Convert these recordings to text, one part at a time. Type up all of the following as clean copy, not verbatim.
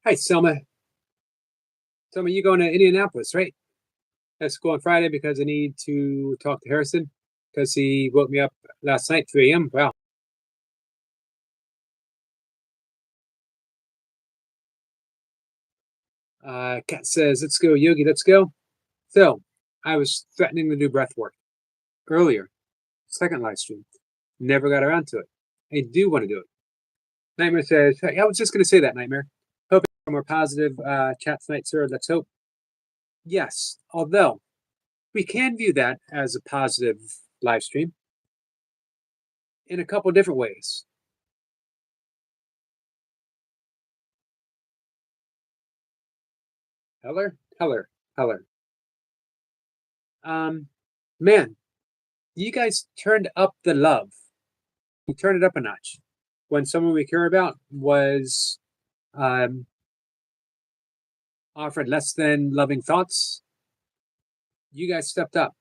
Hi, Selma. Selma, you going to Indianapolis, right? At school on Friday because I need to talk to Harrison because he woke me up last night, 3 a.m. Wow. Kat says, let's go, Yogi, let's go. So, I was threatening to do breath work earlier, second live stream. Never got around to it. I do want to do it. Nightmare says, hey, I was just going to say that, Nightmare. Hoping for a more positive chat tonight, sir. Let's hope. Yes, although we can view that as a positive live stream in a couple different ways. Heller, Heller, Heller. Um, man, you guys turned up the love. You turned it up a notch. When someone we care about was um, offered less than loving thoughts, you guys stepped up.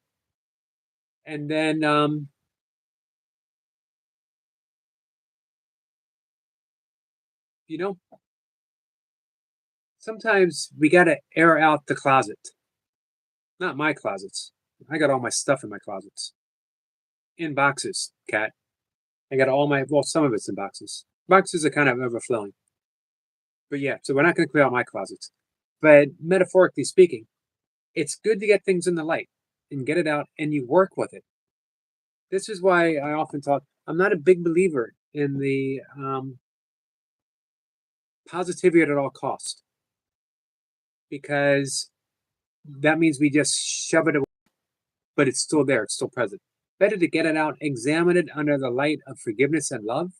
And then, you know, sometimes we got to air out the closet. Not my closets. I got all my stuff in my closets. In boxes, Cat. I got all my, well, some of it's in boxes. Boxes are kind of overflowing. But yeah, so we're not going to clear out my closets. But metaphorically speaking, it's good to get things in the light and get it out and you work with it. This is why I often talk, I'm not a big believer in the positivity at all cost because that means we just shove it away, but it's still there, it's still present. Better to get it out, examine it under the light of forgiveness and love,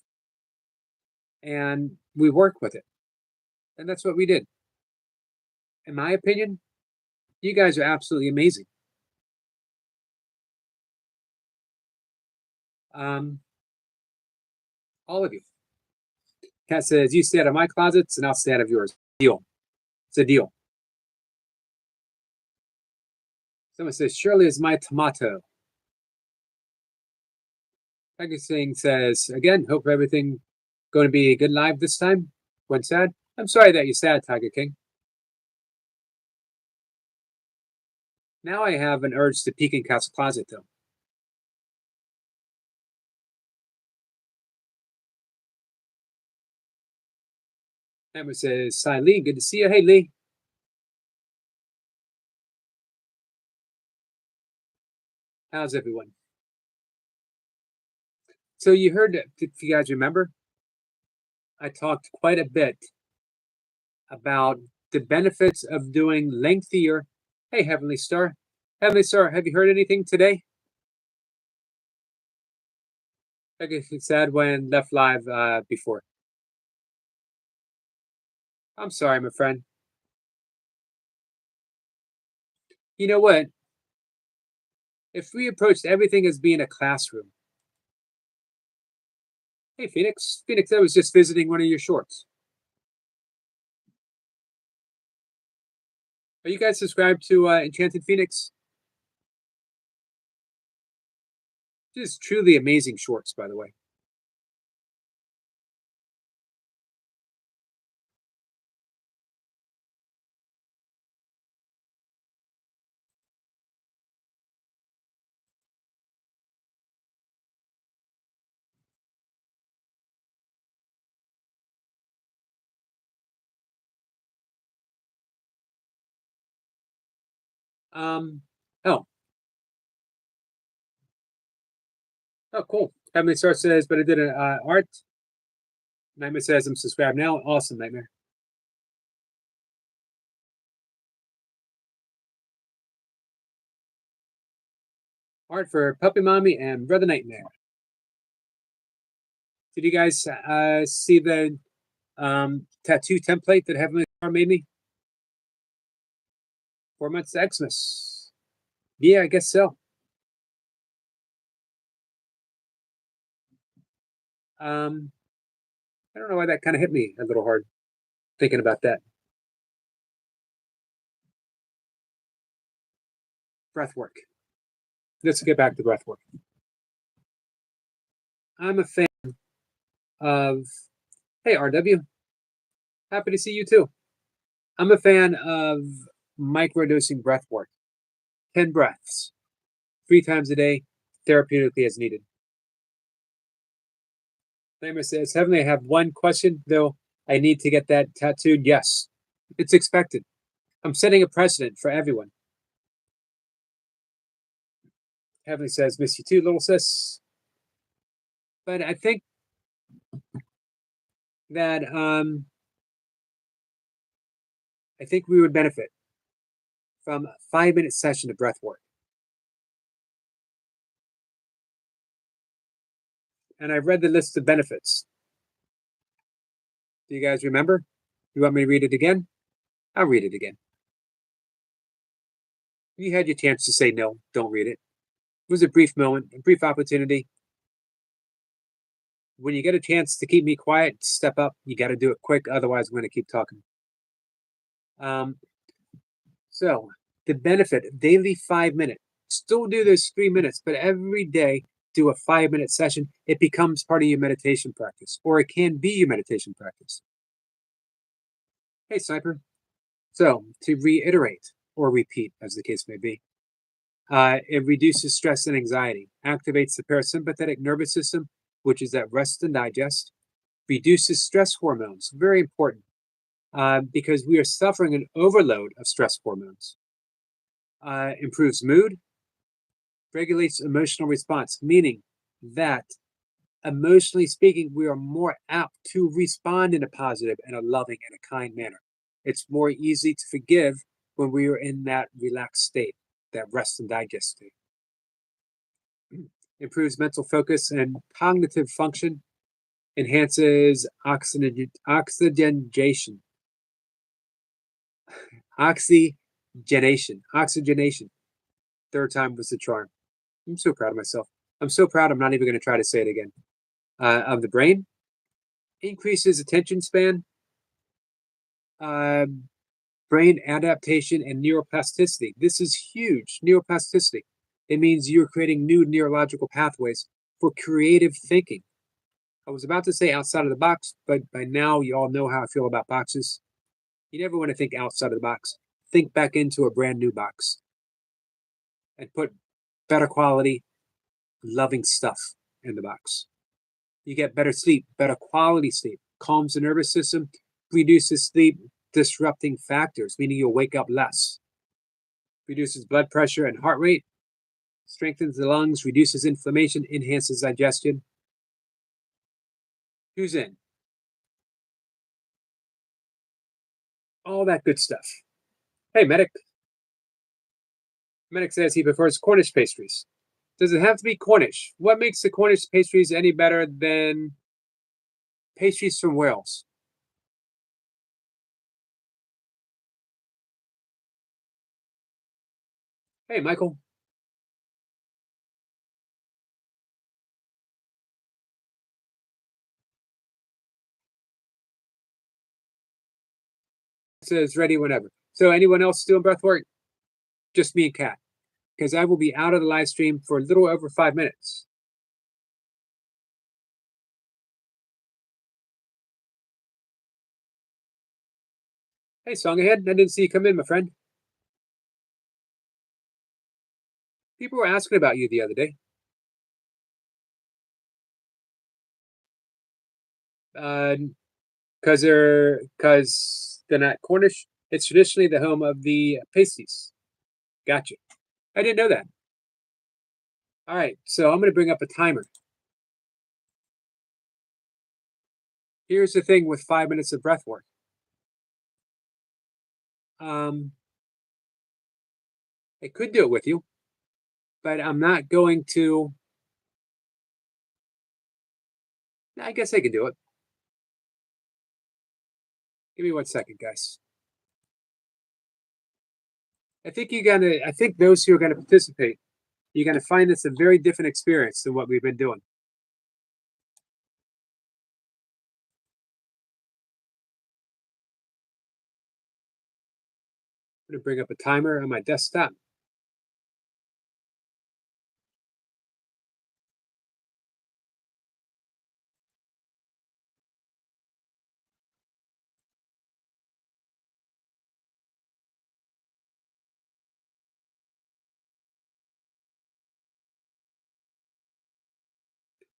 and we work with it. And that's what we did. In my opinion, you guys are absolutely amazing. Um, all of you. Kat says, you stay out of my closets and I'll stay out of yours. Deal. It's a deal. Someone says, Shirley is my tomato. Tiger Singh says, again, hope everything going to be a good live this time. When sad. I'm sorry that you're sad, Tiger King. Now I have an urge to peek in Cat's closet, though. Emma says, hi, Lee. Good to see you. Hey, Lee. How's everyone? So you heard, if you guys remember, I talked quite a bit about the benefits of doing lengthier. Hey, Heavenly Star. Heavenly Star, have you heard anything today? I guess it's sad when left live before. I'm sorry, my friend. You know what? If we approached everything as being a classroom. Hey, Phoenix. Phoenix, I was just visiting one of your shorts. Are you guys subscribed to Enchanted Phoenix? Just truly amazing shorts, by the way. Um, oh, oh, cool. Heavenly Star says, but I did an art. Nightmare says, I'm subscribed now. Awesome, Nightmare. Art for Puppy Mommy and Brother Nightmare. Did you guys see the tattoo template that Heavenly Star made me? 4 months to Xmas. Yeah, I guess so. Um, I don't know why that kind of hit me a little hard thinking about that. Breath work. Let's get back to breath work. I'm a fan of, hey, RW. Happy to see you too. I'm a fan of microdosing breath work. 10 breaths, 3 times a day, therapeutically as needed. Namer says, Heavenly, I have one question, though I need to get that tattooed. Yes, it's expected. I'm setting a precedent for everyone. Heavenly says, Miss you too, little sis. But I think that I think we would benefit from a 5 minute session of breath work. And I've read the list of benefits. Do you guys remember? You want me to read it again? I'll read it again. You had your chance to say no, don't read it. It was a brief moment, a brief opportunity. When you get a chance to keep me quiet, step up. You got to do it quick, otherwise, I'm going to keep talking. Um, so, the benefit daily 5 minutes. Still do those 3 minutes, but every day do a 5 minute session. It becomes part of your meditation practice, or it can be your meditation practice. Hey, Sniper. So, to reiterate or repeat, as the case may be, it reduces stress and anxiety, activates the parasympathetic nervous system, which is at rest and digest, reduces stress hormones, very important, because we are suffering an overload of stress hormones, improves mood, regulates emotional response, meaning that emotionally speaking, we are more apt to respond in a positive and a loving and a kind manner. It's more easy to forgive when we are in that relaxed state, that rest and digest state. Improves mental focus and cognitive function, enhances oxygenation. Oxygenation. Third time was the charm. I'm so proud of myself. I'm so proud I'm not even going to try to say it again. Of the brain, increases attention span, uh, brain adaptation, and neuroplasticity. This is huge. Neuroplasticity. It means you're creating new neurological pathways for creative thinking. I was about to say outside of the box, but by now you all know how I feel about boxes. You never want to think outside of the box. Think back into a brand new box and put better quality, loving stuff in the box. You get better sleep, better quality sleep, calms the nervous system, reduces sleep disrupting factors, meaning you'll wake up less, reduces blood pressure and heart rate, strengthens the lungs, reduces inflammation, enhances digestion. Who's in? All that good stuff. Hey, Medic. Medic says he prefers Cornish pastries. Does it have to be Cornish? What makes the Cornish pastries any better than pastries from Wales? Hey, Michael. Says ready whenever. So anyone else doing breath work? Just me and Kat, because I will be out of the live stream for a little over 5 minutes. Hey, Song Ahead. I didn't see you come in, my friend. People were asking about you the other day. Because they're not Cornish. It's traditionally the home of the pasties. Gotcha. I didn't know that. All right, so I'm going to bring up a timer. Here's the thing with 5 minutes of breath work. Um, I could do it with you, but I'm not going to. I guess I can do it. Give me 1 second, guys. I think those who are gonna participate, you're gonna find this a very different experience than what we've been doing. I'm gonna bring up a timer on my desktop.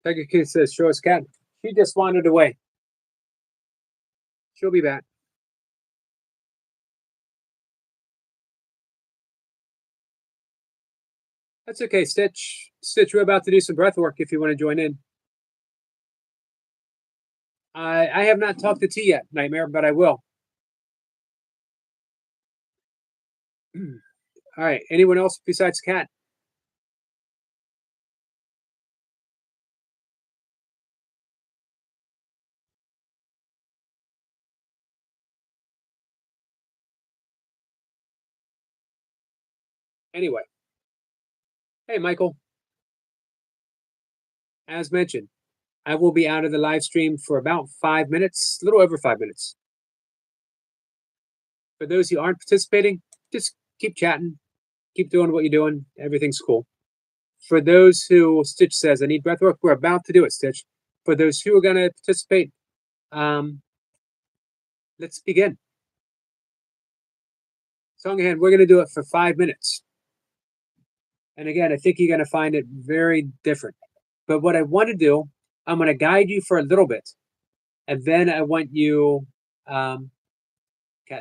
Tiger Kid says, show us cat. She just wandered away. She'll be back. That's okay, Stitch. Stitch, we're about to do some breath work if you want to join in. I have not talked to T yet, Nightmare, but I will. All right. Anyone else besides Cat? Anyway. Hey, Michael. As mentioned, I will be out of the live stream for about 5 minutes, a little over 5 minutes. For those who aren't participating, just keep chatting, keep doing what you're doing. Everything's cool. For those who, Stitch says, I need breath work, we're about to do it, Stitch. For those who are going to participate, let's begin. Songhan, we're going to do it for 5 minutes. And again, I think you're going to find it very different. But what I want to do, I'm going to guide you for a little bit. And then I want you, Kat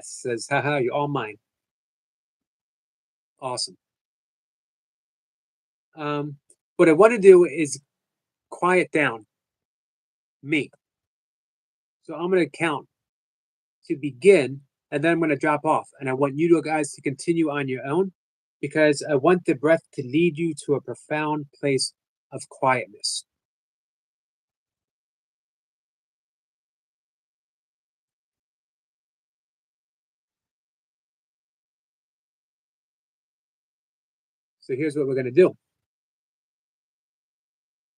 says, haha, you're all mine. Awesome. What I want to do is quiet down me. So I'm going to count to begin, and then I'm going to drop off. And I want you guys to continue on your own because I want the breath to lead you to a profound place of quietness. So here's what we're going to do.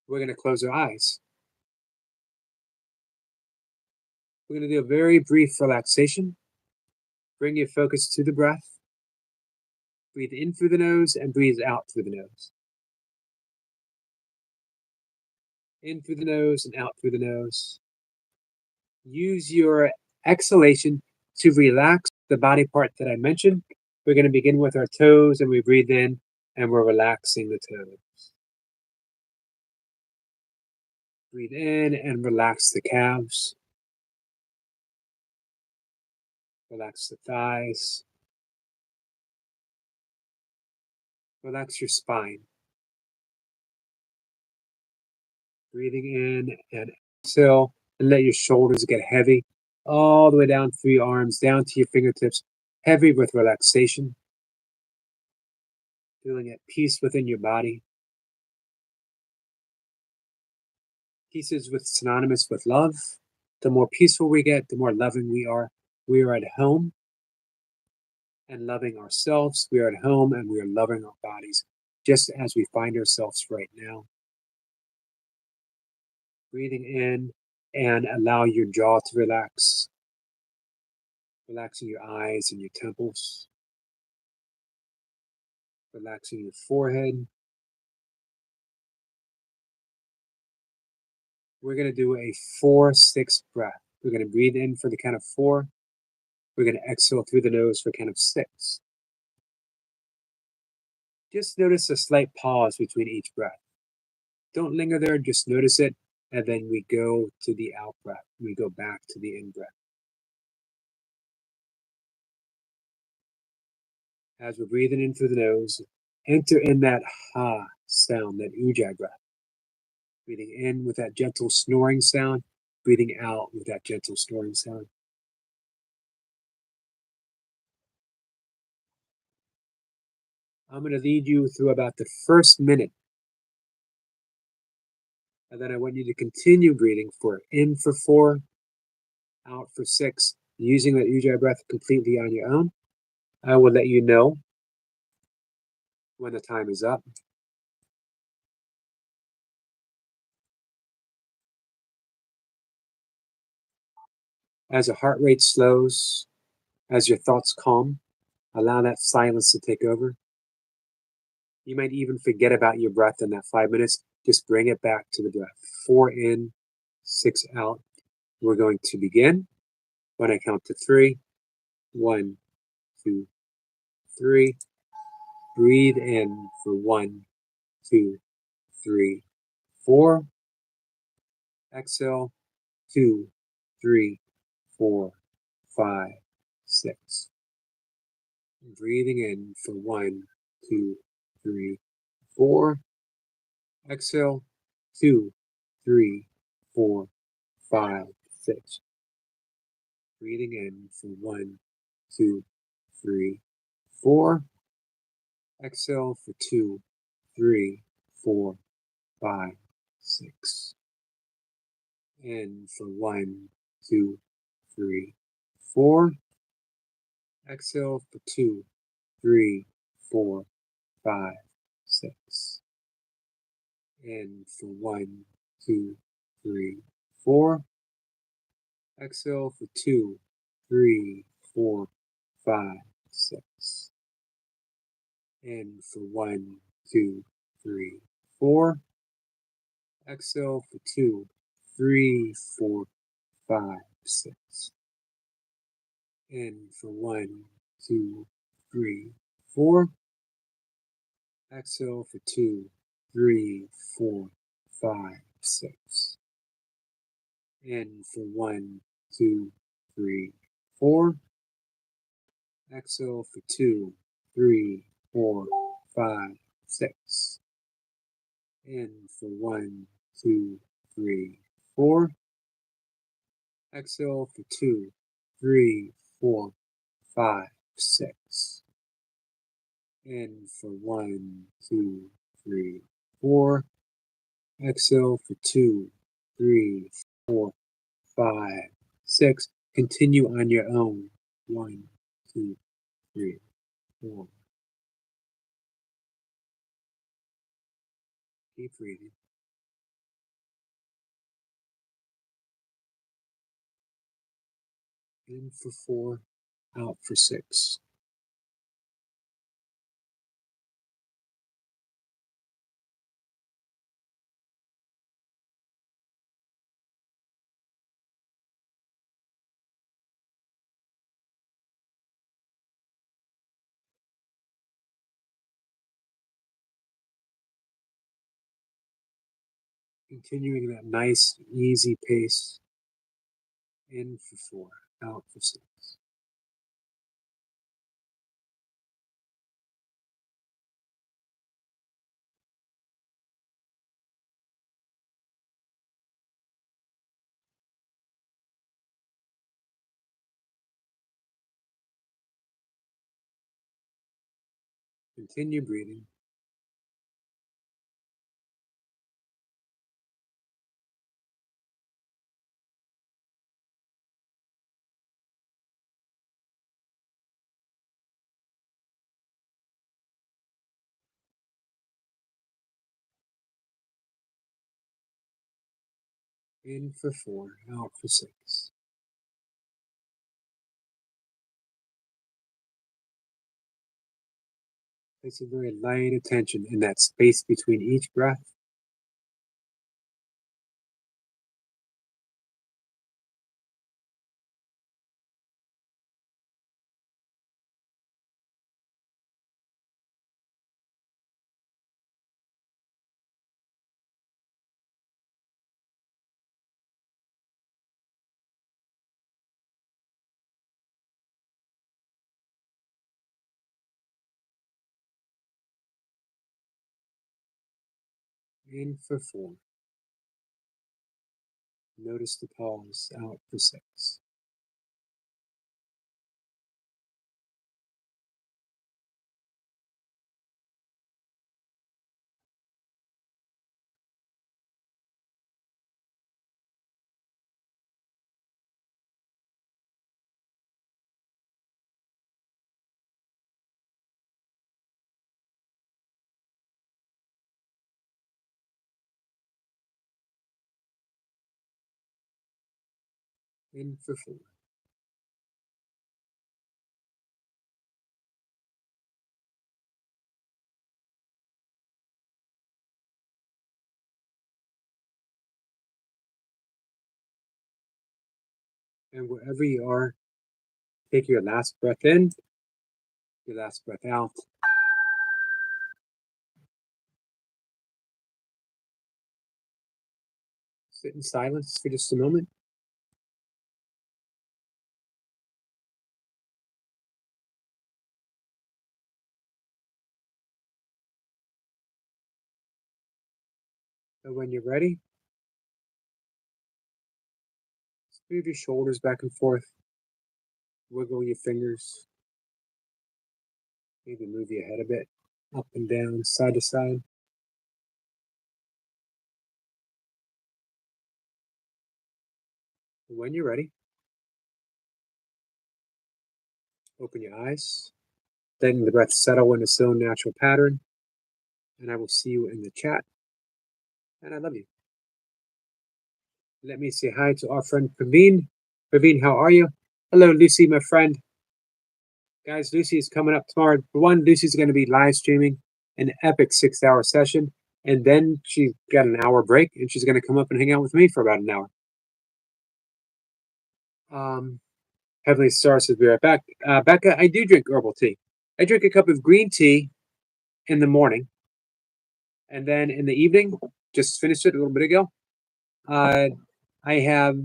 We're going to close our eyes. We're going to do a very brief relaxation. Bring your focus to the breath. Breathe in through the nose and breathe out through the nose. In through the nose and out through the nose. Use your exhalation to relax the body part that I mentioned. We're going to begin with our toes and we breathe in and we're relaxing the toes. Breathe in and relax the calves. Relax the thighs. Relax your spine. Breathing in and exhale and let your shoulders get heavy all the way down through your arms, down to your fingertips, heavy with relaxation. Feeling at peace within your body. Peace is synonymous with love. The more peaceful we get, the more loving we are. We are at home and loving ourselves. We are at home and we are loving our bodies, just as we find ourselves right now. Breathing in and allow your jaw to relax. Relaxing your eyes and your temples. Relaxing your forehead. We're going to do a 4-6 breath. We're going to breathe in for the count of 4. We're going to exhale through the nose for count of 6. Just notice a slight pause between each breath. Don't linger there, just notice it, and then we go to the out breath. We go back to the in breath. As we're breathing in through the nose, enter in that ha sound, that ujjayi breath. Breathing in with that gentle snoring sound, breathing out with that gentle snoring sound. I'm going to lead you through about the first minute. And then I want you to continue breathing for in for 4, out for 6, using that ujjayi breath completely on your own. I will let you know when the time is up. As your heart rate slows, as your thoughts calm, allow that silence to take over. You might even forget about your breath in that 5 minutes. Just bring it back to the breath. 4 in, 6 out. We're going to begin when I count to 3. 1, 2, 3. Breathe in for 1, 2, 3, 4. Exhale, 2, 3, 4, 5, 6. Breathing in for 1, 2, 3, 4. Exhale, 2, 3, 4, 5, 6. Breathing in for 1, 2, 3, 4. Exhale for 2, 3, 4, 5, 6. In for 1, 2, 3, 4. Exhale for 2, 3, 4, 5, 6. In for 1, 2, 3, 4. Exhale for 2, 3, 4, 5, 6. In for 1, 2, 3, 4. Exhale for 2, 3, 4, 5, 6. In for 1, 2, 3, 4. Exhale for 2, 3, 4, 5, 6. In for 1, 2, 3, 4. Exhale for 2, 3, 4, 5, 6. In for 1, 2, 3, 4. Exhale for 2, 3, 4, 5, 6. In for 1, 2, 3, 4. Exhale for 2, 3, 4, 5, 6. Continue on your own. 1, 2, 3, 4. Keep breathing. In for 4, out for 6. Continuing that nice, easy pace. In for 4, out for 6. Continue breathing. In for 4, out for 6. Place a very light attention in that space between each breath. In for 4. Notice the pause, out for 6. In for 4. And wherever you are, take your last breath in, your last breath out. Sit in silence for just a moment. And when you're ready, just move your shoulders back and forth. Wiggle your fingers. Maybe move your head a bit, up and down, side to side. And when you're ready, open your eyes, letting the breath settle in its own natural pattern. And I will see you in the chat. And I love you. Let me say hi to our friend Praveen. Praveen, how are you? Hello, Lucy, my friend. Guys, Lucy is coming up tomorrow. For one, Lucy's going to be live streaming an epic 6-hour session. And then she's got an hour break and she's going to come up and hang out with me for about an hour. Heavenly Star says, be right back. Becca, I do drink herbal tea. I drink a cup of green tea in the morning. And then in the evening, just finished it a little bit ago, I have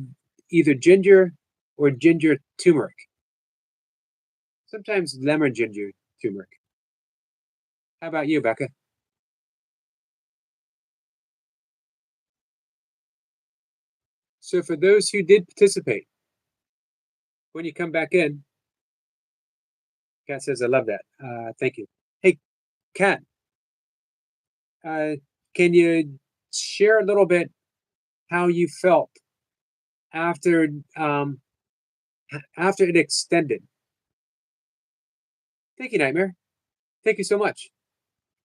either ginger or ginger turmeric. Sometimes lemon ginger turmeric. How about you, Becca? So for those who did participate, when you come back in, Kat says, I love that. Thank you. Hey, Kat, can you share a little bit how you felt after after it extended? Thank you, Nightmare. Thank you so much.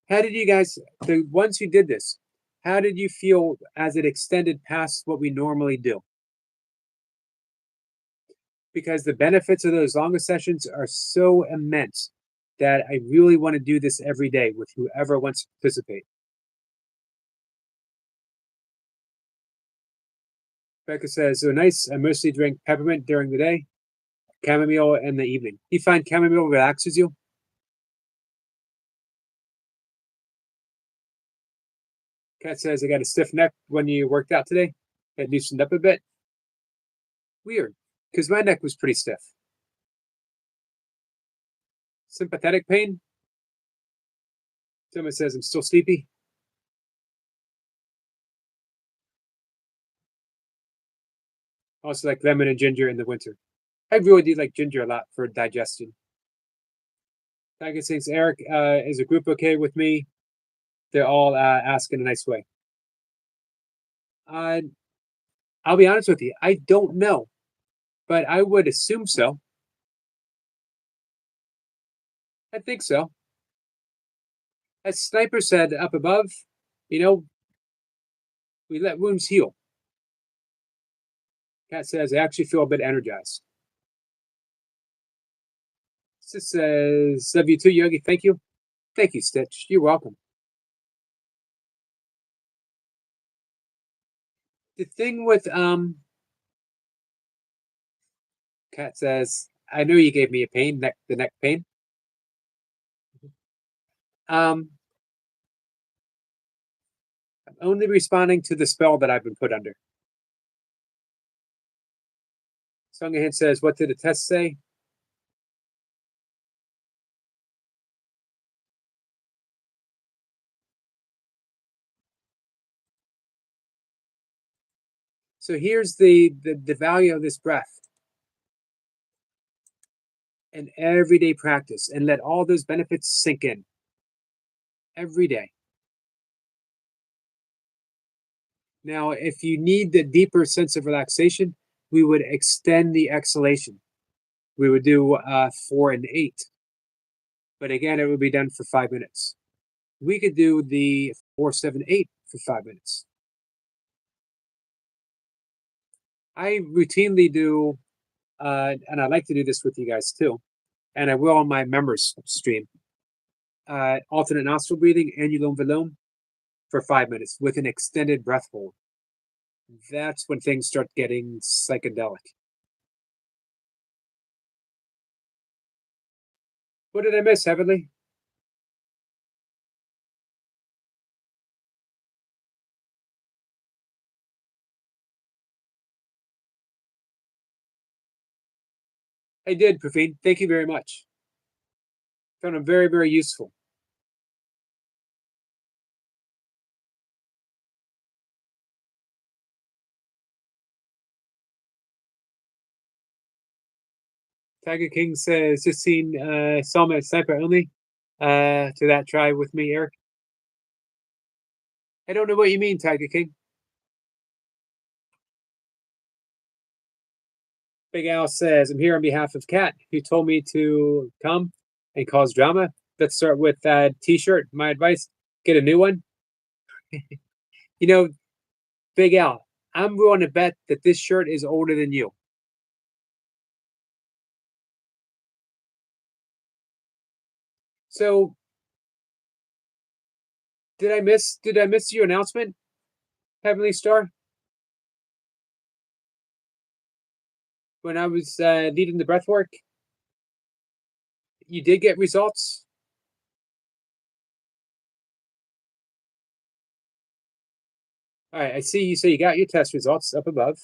How did you guys, the ones who did this, how did you feel as it extended past what we normally do? Because the benefits of those longer sessions are so immense that I really want to do this every day with whoever wants to participate. Becca says, so nice. I mostly drink peppermint during the day, chamomile in the evening. You find chamomile relaxes you? Kat says, I got a stiff neck when you worked out today. It loosened up a bit. Weird, because my neck was pretty stiff. Sympathetic pain? Someone says, I'm still sleepy. Also like lemon and ginger in the winter. I really do like ginger a lot for digestion. Tiger thinks Eric, is a group okay with me? They're all ask in a nice way. I'll be honest with you, I don't know, but I would assume so. I think so. As Sniper said up above, you know, we let wounds heal. Kat says, I actually feel a bit energized. Sis says, love you too, Yogi. Thank you. Thank you, Stitch. You're welcome. The thing with Kat says, I know you gave me a pain, the neck pain. I'm only responding to the spell that I've been put under. Songahin says, what did the test say? So here's the value of this breath. An everyday practice, and let all those benefits sink in every day. Now, if you need the deeper sense of relaxation, we would extend the exhalation. We would do 4 and 8. But again, it would be done for 5 minutes. We could do the 4, 7, 8 for 5 minutes. I routinely do, and I like to do this with you guys too, and I will on my members stream, alternate nostril breathing, annulum vilum, for 5 minutes with an extended breath hold. That's when things start getting psychedelic. What did I miss, Heavenly? I did, Praveen. Thank you very much. Found them very, very useful. Tiger King says, just seen Selma Sniper only. To that try with me, Eric. I don't know what you mean, Tiger King. Big Al says, I'm here on behalf of Kat, who told me to come and cause drama. Let's start with that t-shirt. My advice, get a new one. You know, Big Al, I'm willing to bet that this shirt is older than you. So did I miss your announcement, Heavenly Star? When I was leading the breath work? You did get results? All right, I see you. So you got your test results up above.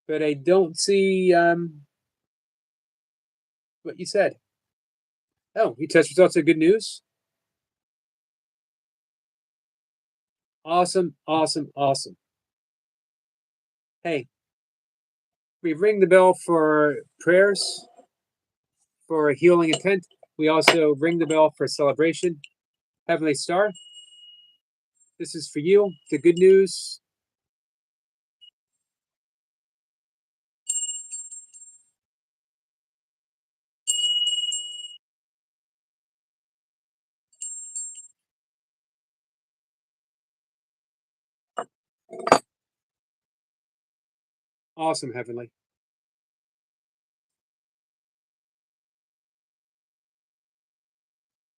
But I don't see what you said. Oh, your test results are good news. Awesome, awesome, awesome. Hey, we ring the bell for prayers, for healing intent. We also ring the bell for celebration. Heavenly Star, this is for you. The good news. Awesome, Heavenly.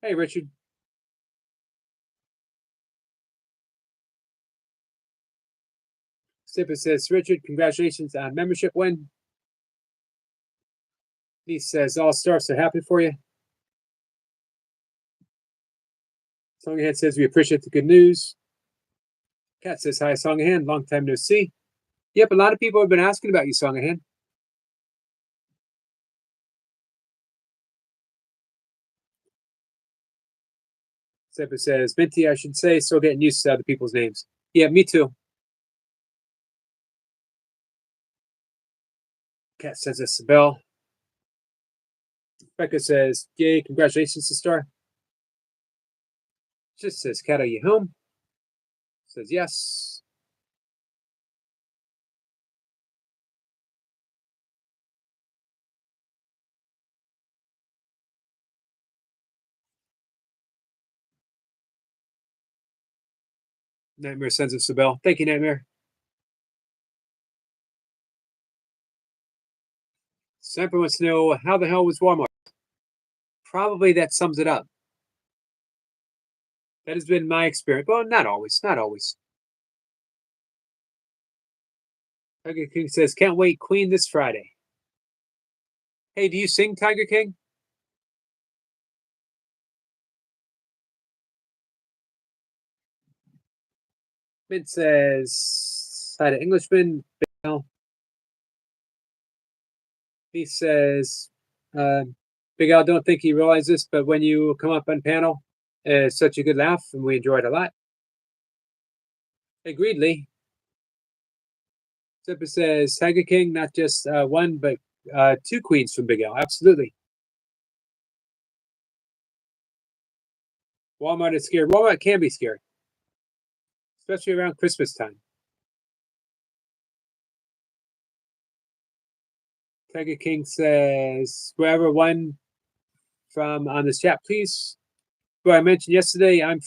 Hey, Richard. Stipper says, Richard, congratulations on membership win. He says, all stars are happy for you. Songahan says, we appreciate the good news. Kat says, hi, Songahan. Long time no see. Yep, a lot of people have been asking about you, Songahan. Stipper says, Minty, I should say, still getting used to other people's names. Yeah, me too. Kat says, it's a bell. Becca says, yay, congratulations, sister. Just says, Kat, are you home? Says, yes. Nightmare sends us a bell. Thank you, Nightmare. Sniper wants to know, how the hell was Walmart? Probably that sums it up. That has been my experience. Well, not always. Not always. Tiger King says, can't wait, Queen this Friday. Hey, do you sing, Tiger King? Mint says, hi to Englishman. He says, Big Al, don't think he realized this, but when you come up on panel, it's such a good laugh, and we enjoyed it a lot. Agreed, Lee. Zipper says, Tiger King, not just one, but two queens from Big Al. Absolutely. Walmart is scared. Walmart can be scared, especially around Christmas time. Tiger King says, whoever won from on this chat, please. Well, I mentioned yesterday, I'm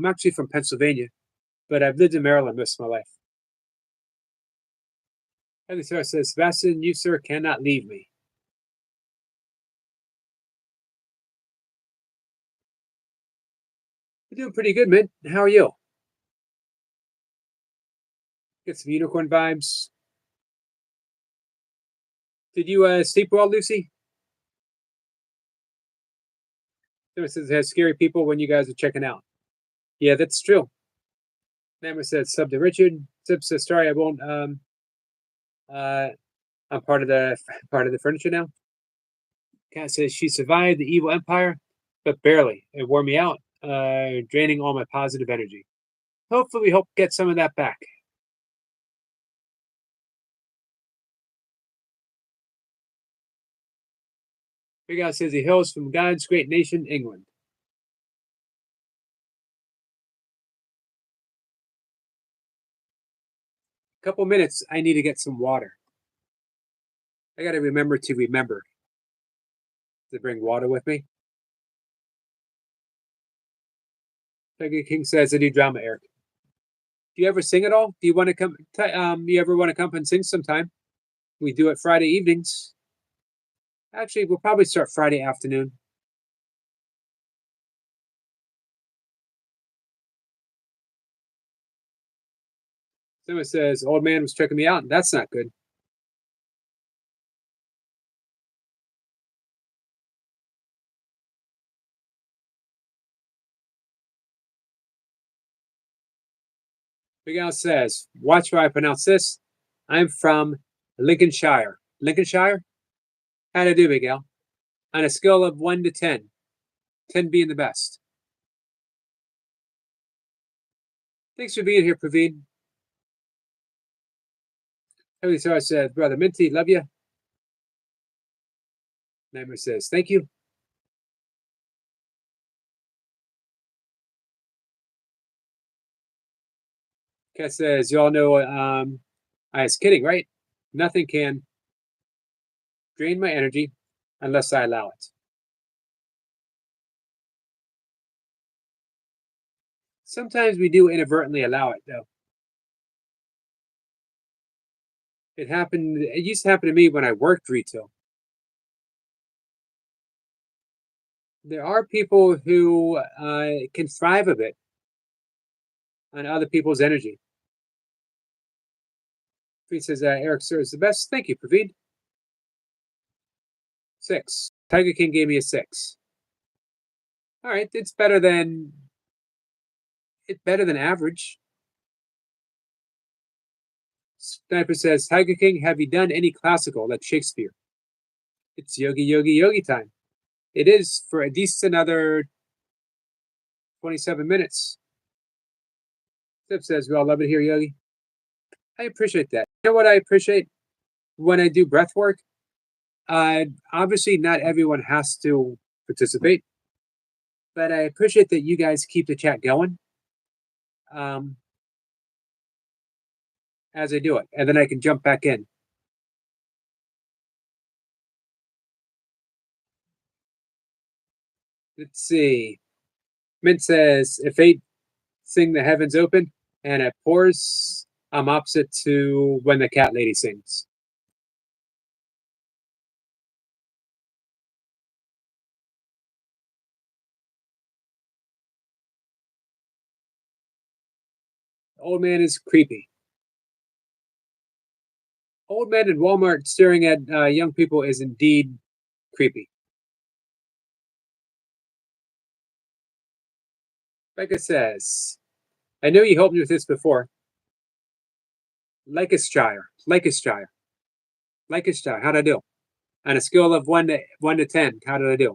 actually from Pennsylvania, but I've lived in Maryland most of my life. And the star says, Sebastian, you, sir, cannot leave me. You're doing pretty good, man. How are you? Get some unicorn vibes. Did you sleep well, Lucy? It says it has scary people when you guys are checking out. Yeah, that's true. Namor says sub to Richard. Sib says sorry, I won't. I'm part of the furniture now. Cat says she survived the evil empire, but barely. It wore me out, draining all my positive energy. Hopefully, we hope get some of that back. Big Al says he hails from God's great nation, England. Couple minutes, I need to get some water. I got to remember to bring water with me. Tiger King says a new drama, Eric. Do you ever sing at all? Do you want to come? You ever want to come and sing sometime? We do it Friday evenings. Actually, we'll probably start Friday afternoon. Someone says, old man was checking me out. That's not good. Big Al says, watch how I pronounce this. I'm from Lincolnshire. Lincolnshire? How to do, Big Al? On a scale of 1 to 10, 10 being the best. Thanks for being here, Praveen. Heavenly Star says, Brother Minty, love you. Nightmare says, thank you. Kat says, you all know I was kidding, right? Nothing can drain my energy unless I allow it. Sometimes we do inadvertently allow it, though. It used to happen to me when I worked retail. There are people who can thrive a bit on other people's energy. Praveed says, Eric, sir, is the best. Thank you, Praveed. 6. Tiger King gave me a 6. All right, it's better than average. Sniper says, Tiger King, have you done any classical like Shakespeare? It's Yogi, Yogi, Yogi time. It is for at least another 27 minutes. Sip says, we all love it here, Yogi. I appreciate that. You know what I appreciate when I do breath work? Obviously, not everyone has to participate, but I appreciate that you guys keep the chat going as I do it, and then I can jump back in. Let's see. Mint says, if 8 sing the heavens open and it pours, I'm opposite to when the cat lady sings. Old man is creepy. Old men in Walmart staring at young people is indeed creepy. Becca says, I know you helped me with this before. Lancashire. How'd I do? On a scale of 1 to 10, how did I do?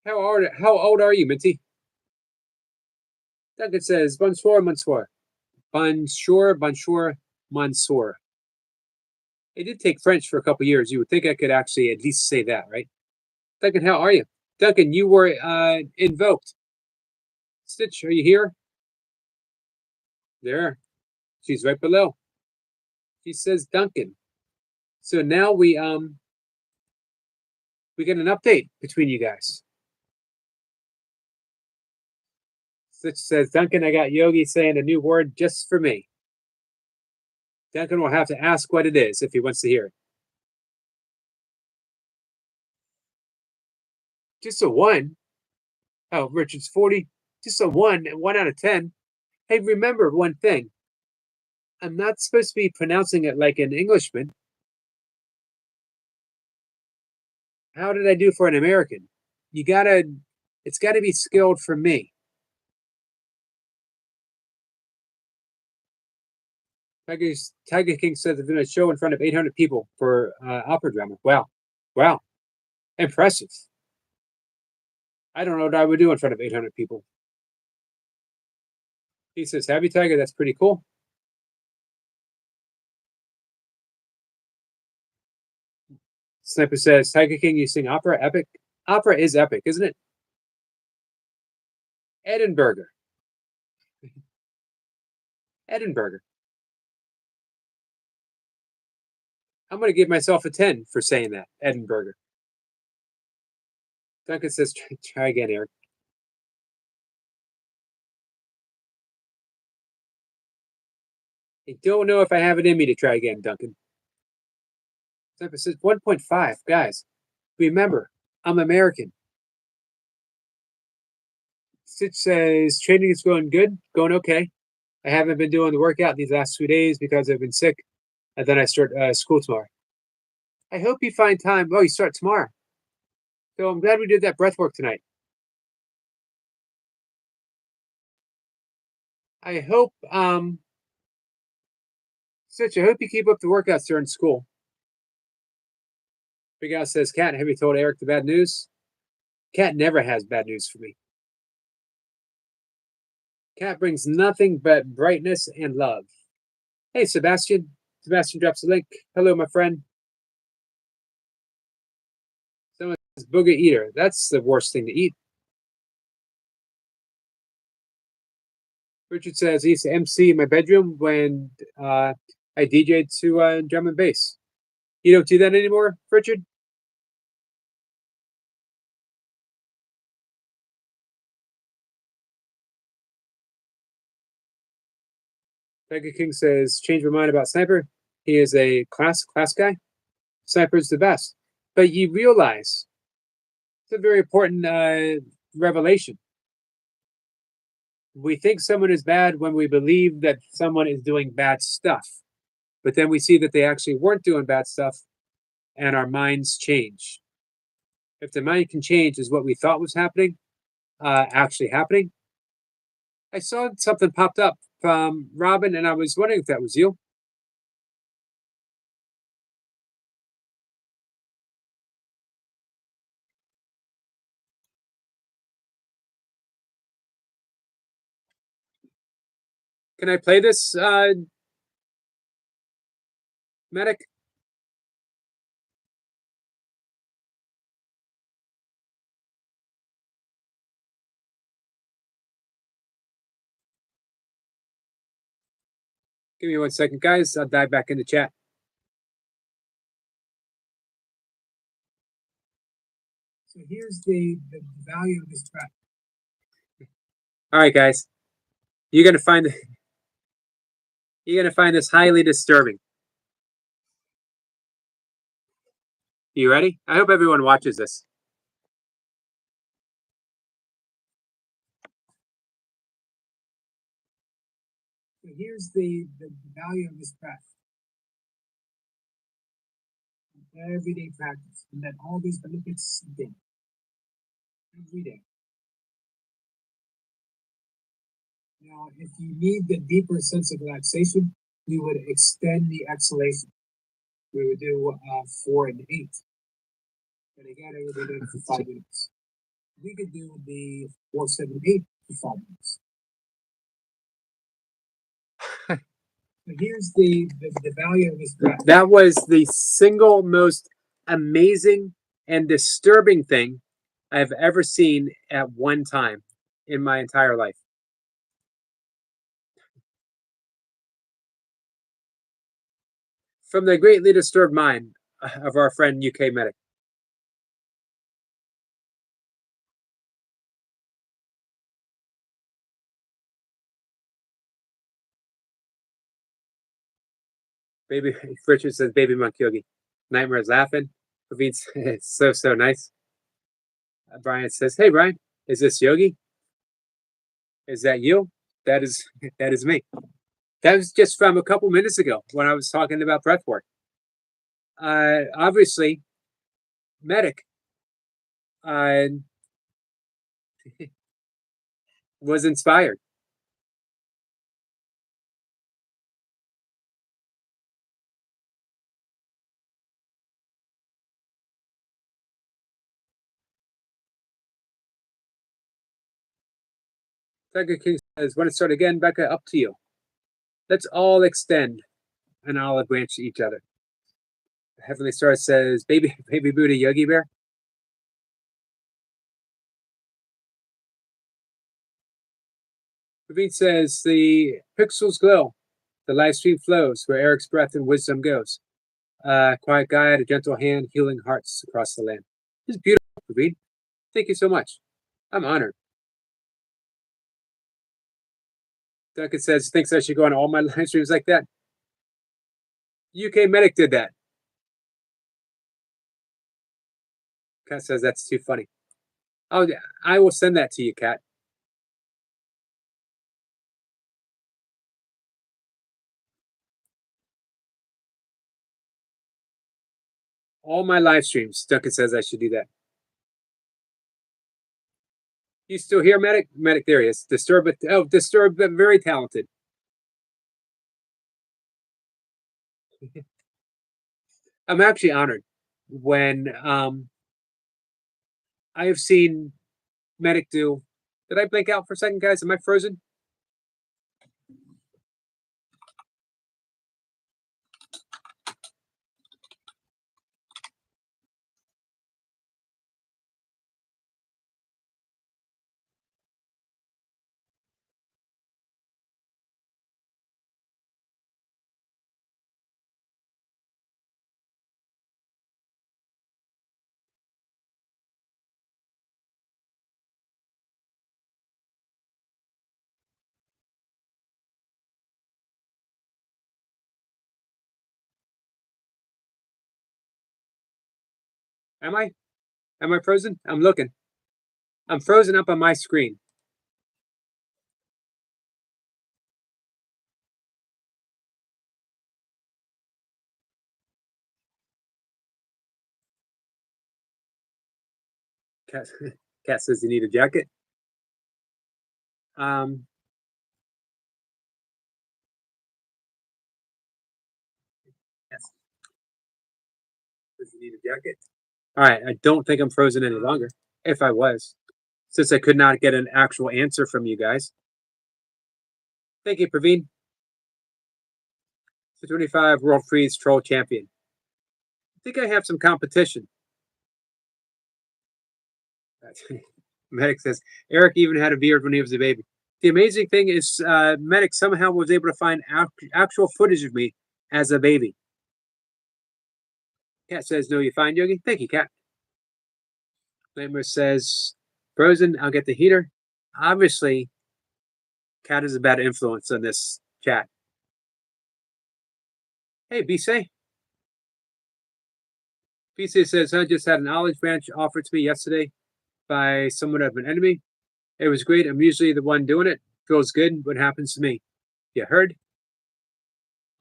How old are you, Minty? Duncan says, bonsoir, bonsoir. Bonjour, bonjour, monsieur. I did take French for a couple years. You would think I could actually at least say that, right? Duncan, how are you? Duncan, you were invoked. Stitch, are you here? There. She's right below. She says Duncan. So now we get an update between you guys. Stitch says, Duncan, I got Yogi saying a new word just for me. Duncan will have to ask what it is if he wants to hear it. Just a 1. Oh, Richard's 40. Just a 1 out of 10. Hey, remember one thing. I'm not supposed to be pronouncing it like an Englishman. How did I do for an American? You gotta, it's gotta be skilled for me. Tiger King said they're doing a show in front of 800 people for opera drama. Wow. Wow. Impressive. I don't know what I would do in front of 800 people. He says, Happy Tiger, that's pretty cool. Sniper says, Tiger King, you sing opera? Epic? Opera is epic, isn't it? Edinburgh. Edinburgh. I'm going to give myself a 10 for saying that. Edinburgh. Duncan says, try again, Eric. I don't know if I have it in me to try again, Duncan. Sniper says, 1.5. Guys, remember, I'm American. Stitch says, training is going good, going okay. I haven't been doing the workout these last 2 days because I've been sick. And then I start school tomorrow. I hope you find time. Oh, you start tomorrow. So I'm glad we did that breath work tonight. I hope, Stitch, I hope you keep up the workouts during school. Big Al says, Cat, have you told Eric the bad news? Cat never has bad news for me. Cat brings nothing but brightness and love. Hey, Sebastian. Sebastian drops a link. Hello, my friend. Someone says, Booger Eater. That's the worst thing to eat. Richard says, he used to MC in my bedroom when I DJ'd to drum and bass. You don't do that anymore, Richard? Tiger King says, change my mind about Sniper. He is a class guy. Sniper's the best. But you realize it's a very important revelation. We think someone is bad when we believe that someone is doing bad stuff. But then we see that they actually weren't doing bad stuff, and our minds change. If the mind can change, is what we thought was happening actually happening? I saw something popped up from Robin, and I was wondering if that was you. Can I play this, medic? Give me 1 second, guys. I'll dive back into chat. So here's the value of this track. All right, guys. You're gonna find this highly disturbing. You ready? I hope everyone watches this. So here's the value of this track. Everyday practice, and then all these benefits day. Every day. Now, if you need the deeper sense of relaxation, we would extend the exhalation. We would do 4 and 8. But again, I would do it for 5 minutes. We could do the 4, 7, 8 for 5 minutes. Here's the value of this graph. That was the single most amazing and disturbing thing I've ever seen at one time in my entire life. From the greatly disturbed mind of our friend UK Medic. Baby Richard says, Baby Monk Yogi. Nightmare's laughing. Praveen, it's so nice. Brian says, Hey Brian, is this Yogi? Is that you? that is that is me. That was just from a couple minutes ago when I was talking about breath work. Obviously, Medic uh, was inspired. Tiger King says, "Want to start again, Becca? Up to you. Let's all extend an olive branch to each other." Heavenly Star says, "Baby, baby Buddha, Yogi Bear." Praveen says, "The pixels glow, the live stream flows where Eric's breath and wisdom goes. Quiet guide, a gentle hand, healing hearts across the land." This is beautiful, Praveen. Thank you so much. I'm honored. Duncan says, "Thinks I should go on all my live streams like that." UK Medic did that. Kat says, "That's too funny." Oh, yeah, I will send that to you, Kat. All my live streams. Duncan says I should do that. You still here, Medic? Medic, there he is. Disturbed, but very talented. I'm actually honored when I have seen Medic do. Did I blink out for a second, guys? Am I frozen? Am I? Am I frozen? I'm looking. I'm frozen up on my screen. Cat, Cat says you need a jacket. Um, yes. Says you need a jacket. All right. I don't think I'm frozen any longer. If I was, since I could not get an actual answer from you guys. Thank you, Praveen. 225 World Freeze Troll Champion. I think I have some competition. Medic says Eric even had a beard when he was a baby. The amazing thing is, Medic somehow was able to find actual footage of me as a baby. Cat says, "No, you fine, Yogi." Thank you, Cat. Nightmare says, "Frozen, I'll get the heater." Obviously, Cat is a bad influence on this chat. Hey, Bisay. Bisay says, "I just had an olive branch offered to me yesterday by someone of an enemy. It was great. I'm usually the one doing it. Feels good. What happens to me? You heard?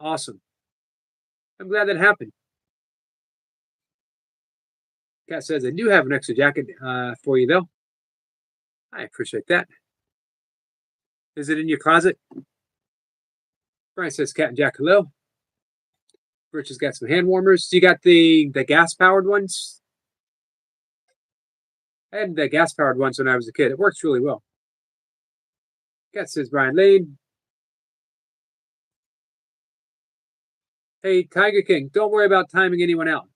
Awesome. I'm glad that happened." Cat says, "I do have an extra jacket for you, though." I appreciate that. Is it in your closet? Brian says, "Cat and Jack, hello." Rich has got some hand warmers. You got the gas powered ones? I had the gas powered ones when I was a kid. It works really well. Cat says, "Brian Lane." Hey, Tiger King, don't worry about timing anyone out.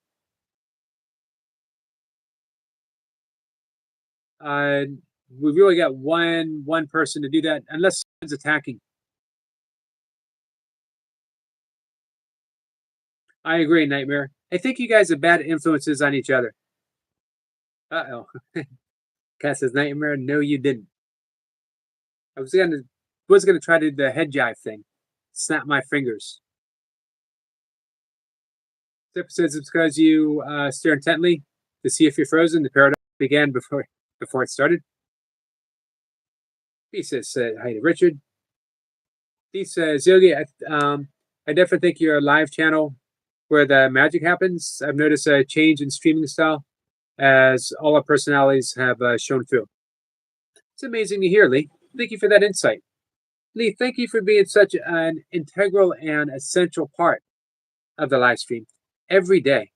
Uh, we really got one person to do that, unless someone's attacking. I agree, Nightmare. I think you guys have bad influences on each other. Uh oh. Cat says, "Nightmare, no, you didn't." I was gonna try to do the head jive thing. Snap my fingers. This episode is because you stare intently to see if you're frozen. The paradox began before it started. He says, "Hi to Richard." He says, Yogi, I definitely think your live channel where the magic happens. I've noticed a change in streaming style as all our personalities have shown through. It's amazing to hear, Lee. Thank you for that insight. Lee, thank you for being such an integral and essential part of the live stream every day.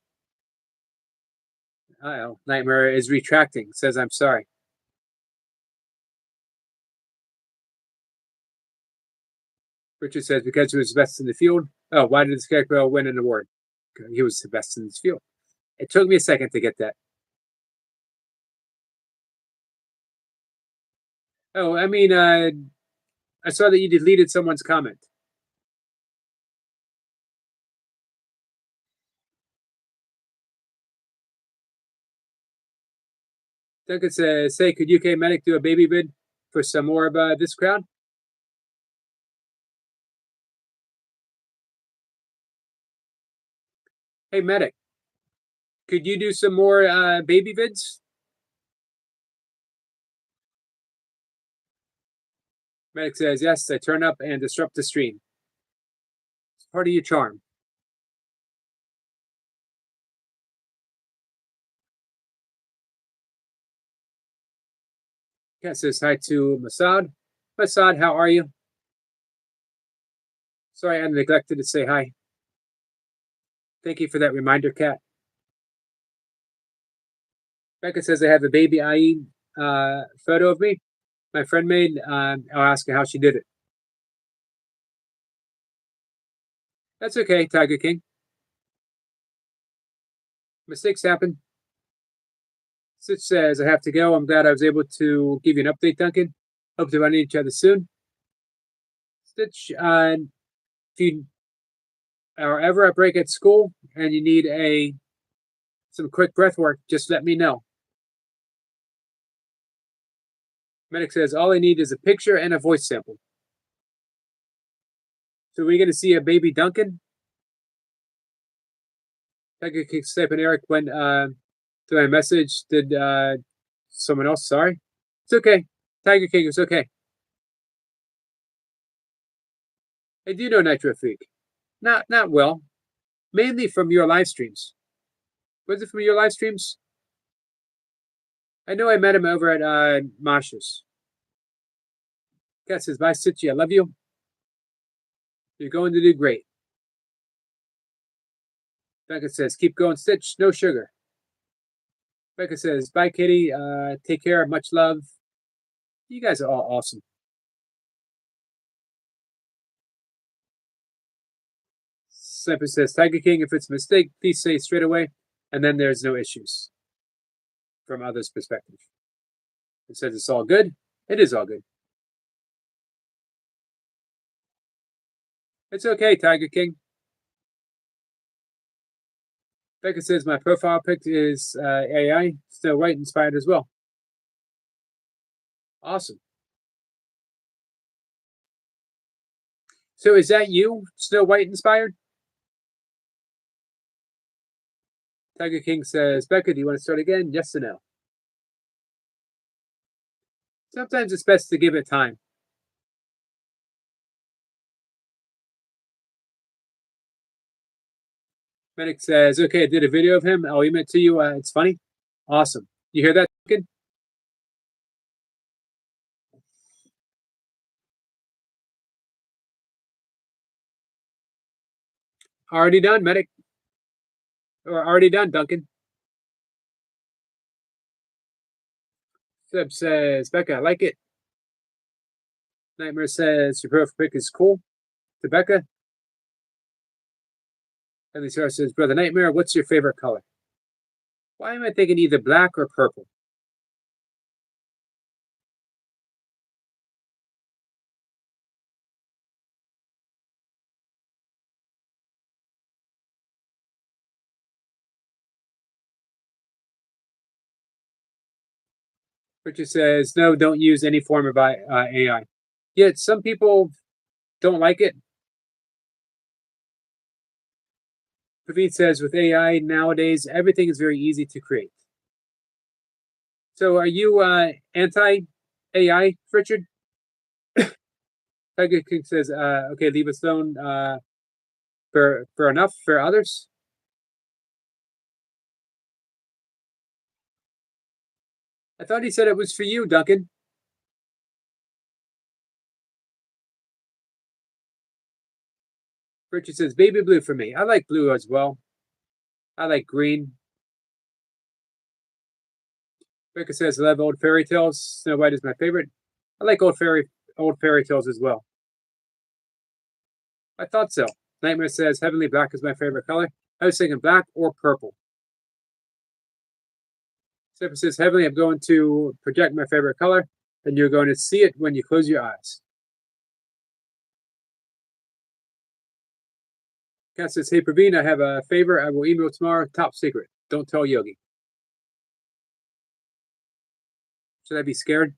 Uh-oh, Nightmare is retracting, says I'm sorry. Richard says, because he was best in the field. Oh, why did the Scarecrow win an award? He was the best in his field. It took me a second to get that. Oh, I mean, I saw that you deleted someone's comment. Duncan says, "Say, could UK Medic do a baby bid for some more of this crowd?" Hey, Medic, could you do some more baby bids? Medic says, "Yes, I turn up and disrupt the stream. It's part of your charm." Cat says hi to Masad. Masad, how are you? Sorry, I neglected to say hi. Thank you for that reminder, Cat. Becca says I have a baby IE photo of me. My friend made. I'll ask her how she did it. That's okay, Tiger King. Mistakes happen. Stitch says I have to go. I'm glad I was able to give you an update, Duncan. Hope to run into each other soon. Stitch, if you are ever at break at school and you need some quick breath work, just let me know. Medic says all I need is a picture and a voice sample. So we're going to see a baby Duncan. Tiger King, Step, and Eric went to my message. Did someone else? Sorry. It's okay. Tiger King, it's okay. I do know Nitro Freak. Not well. Mainly from your live streams. Was it from your live streams? I know I met him over at Masha's. Cat says, bye, Stitchy. I love you. You're going to do great. Becca says, keep going, Stitch. No sugar. Becca says, bye, Kitty. Take care. Much love. You guys are all awesome. Sniper says, Tiger King, if it's a mistake, please say straight away. And then there's no issues from others' perspective. It says it's all good. It is all good. It's okay, Tiger King. Becca says my profile pic is AI, Snow White inspired as well. Awesome. So is that you, Snow White inspired? Tiger King says, Becca, do you want to start again? Yes or no? Sometimes it's best to give it time. Medic says, okay, I did a video of him. I'll email it to you. It's funny. Awesome. You hear that, Duncan? Already done, Medic. Or already done, Duncan. Seb says, Becca, I like it. Nightmare says, your profile pic is cool. To Becca. And the Sarah says, Brother Nightmare, what's your favorite color? Why am I thinking either black or purple? Richard says, no, don't use any form of AI. Yet some people don't like it. Praveen says, with AI nowadays, everything is very easy to create. So are you anti AI, Richard? Tiger King says, okay, leave us alone for enough for others. I thought he said it was for you, Duncan. Richard says, baby blue for me. I like blue as well. I like green. Becca says, I love old fairy tales. Snow White is my favorite. I like old fairy tales as well. I thought so. Nightmare says, heavenly black is my favorite color. I was thinking black or purple. Stephen says, heavenly, I'm going to project my favorite color, and you're going to see it when you close your eyes. Kat says, hey, Praveen, I have a favor. I will email tomorrow. Top secret. Don't tell Yogi. Should I be scared?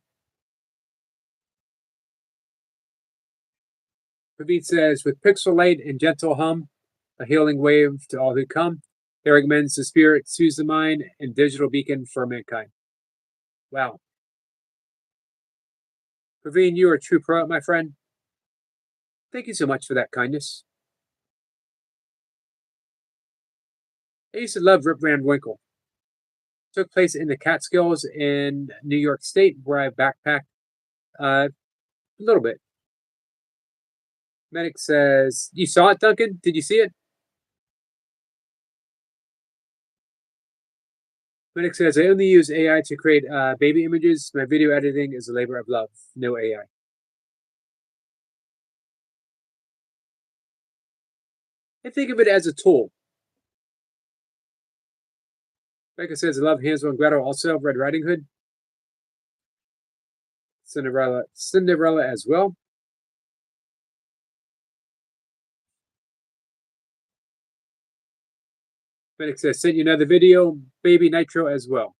Praveen says, with pixel light and gentle hum, a healing wave to all who come. He recommends the spirit, soothes the mind, and digital beacon for mankind. Wow. Praveen, you are a true pro, my friend. Thank you so much for that kindness. I used to love Rip Van Winkle. It took place in the Catskills in New York State, where I backpacked a little bit. Medic says, you saw it, Duncan? Did you see it? Medic says, I only use AI to create baby images. My video editing is a labor of love. No AI. I think of it as a tool. Becca says, I love Hansel and Gretel, also Red Riding Hood. Cinderella as well. Medic says, sent you another video, Baby Nitro as well.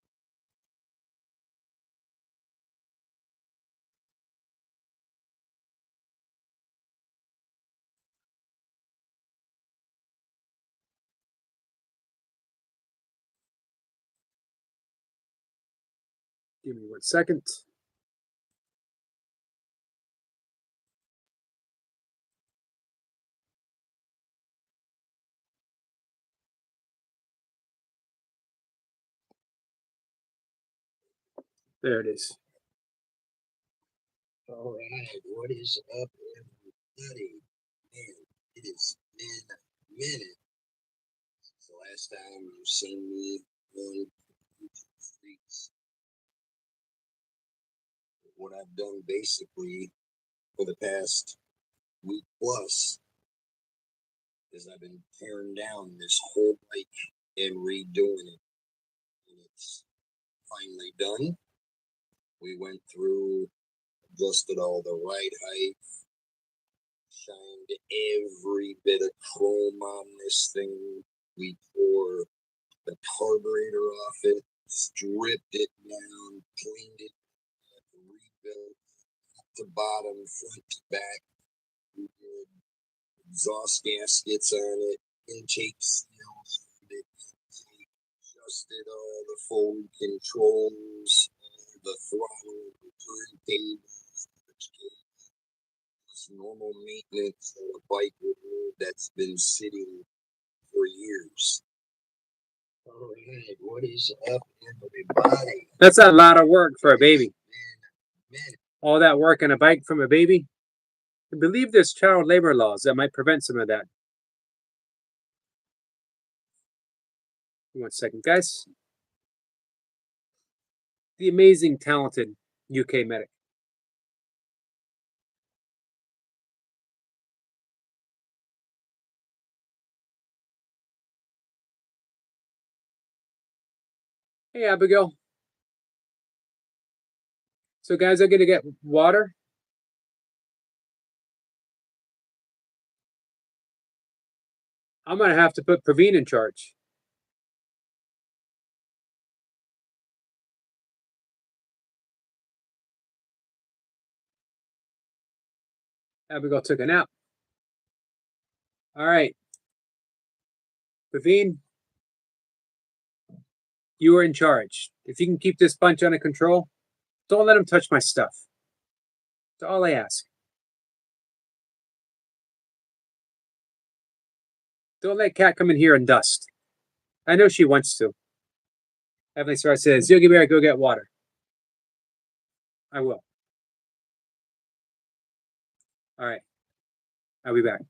Give me 1 second. There it is. All right, what is up, everybody? Man, it has been a minute. The last time you've seen me on YouTube streets. What I've done basically for the past week plus is I've been tearing down this whole bike and redoing it. And it's finally done. We went through, adjusted all the ride height, shined every bit of chrome on this thing. We tore the carburetor off it, stripped it down, cleaned it, rebuilt top to bottom, front to back. We did exhaust gaskets on it, intake seals, adjusted all the phone controls, the throttle, the turntables, it's normal maintenance on a bike that's been sitting for years. All right, what is up, everybody? That's a lot of work for a baby. All that work on a bike from a baby. I believe there's child labor laws that might prevent some of that. 1 second, guys. The amazing, talented UK medic. Hey, Abigail. So, guys, I'm going to get water. I'm going to have to put Praveen in charge. Abigail took a nap. All right. Praveen, you are in charge. If you can keep this bunch under control, don't let them touch my stuff. That's all I ask. Don't let Cat come in here and dust. I know she wants to. Heavenly Star says, Yogi Bear, go get water. I will. All right. I'll be back.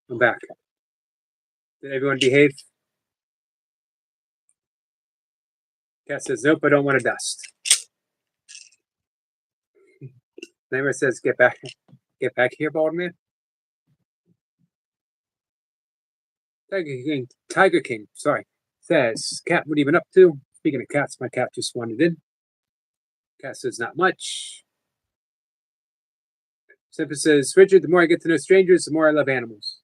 I'm back. Did everyone behave? Cat says, nope, I don't want to dust. Nightmare says, get back here, bald man. Tiger King, sorry, says, Cat, what have you been up to? Speaking of cats, my cat just wandered in. Cat says, not much. Simple says, Richard, the more I get to know strangers, the more I love animals.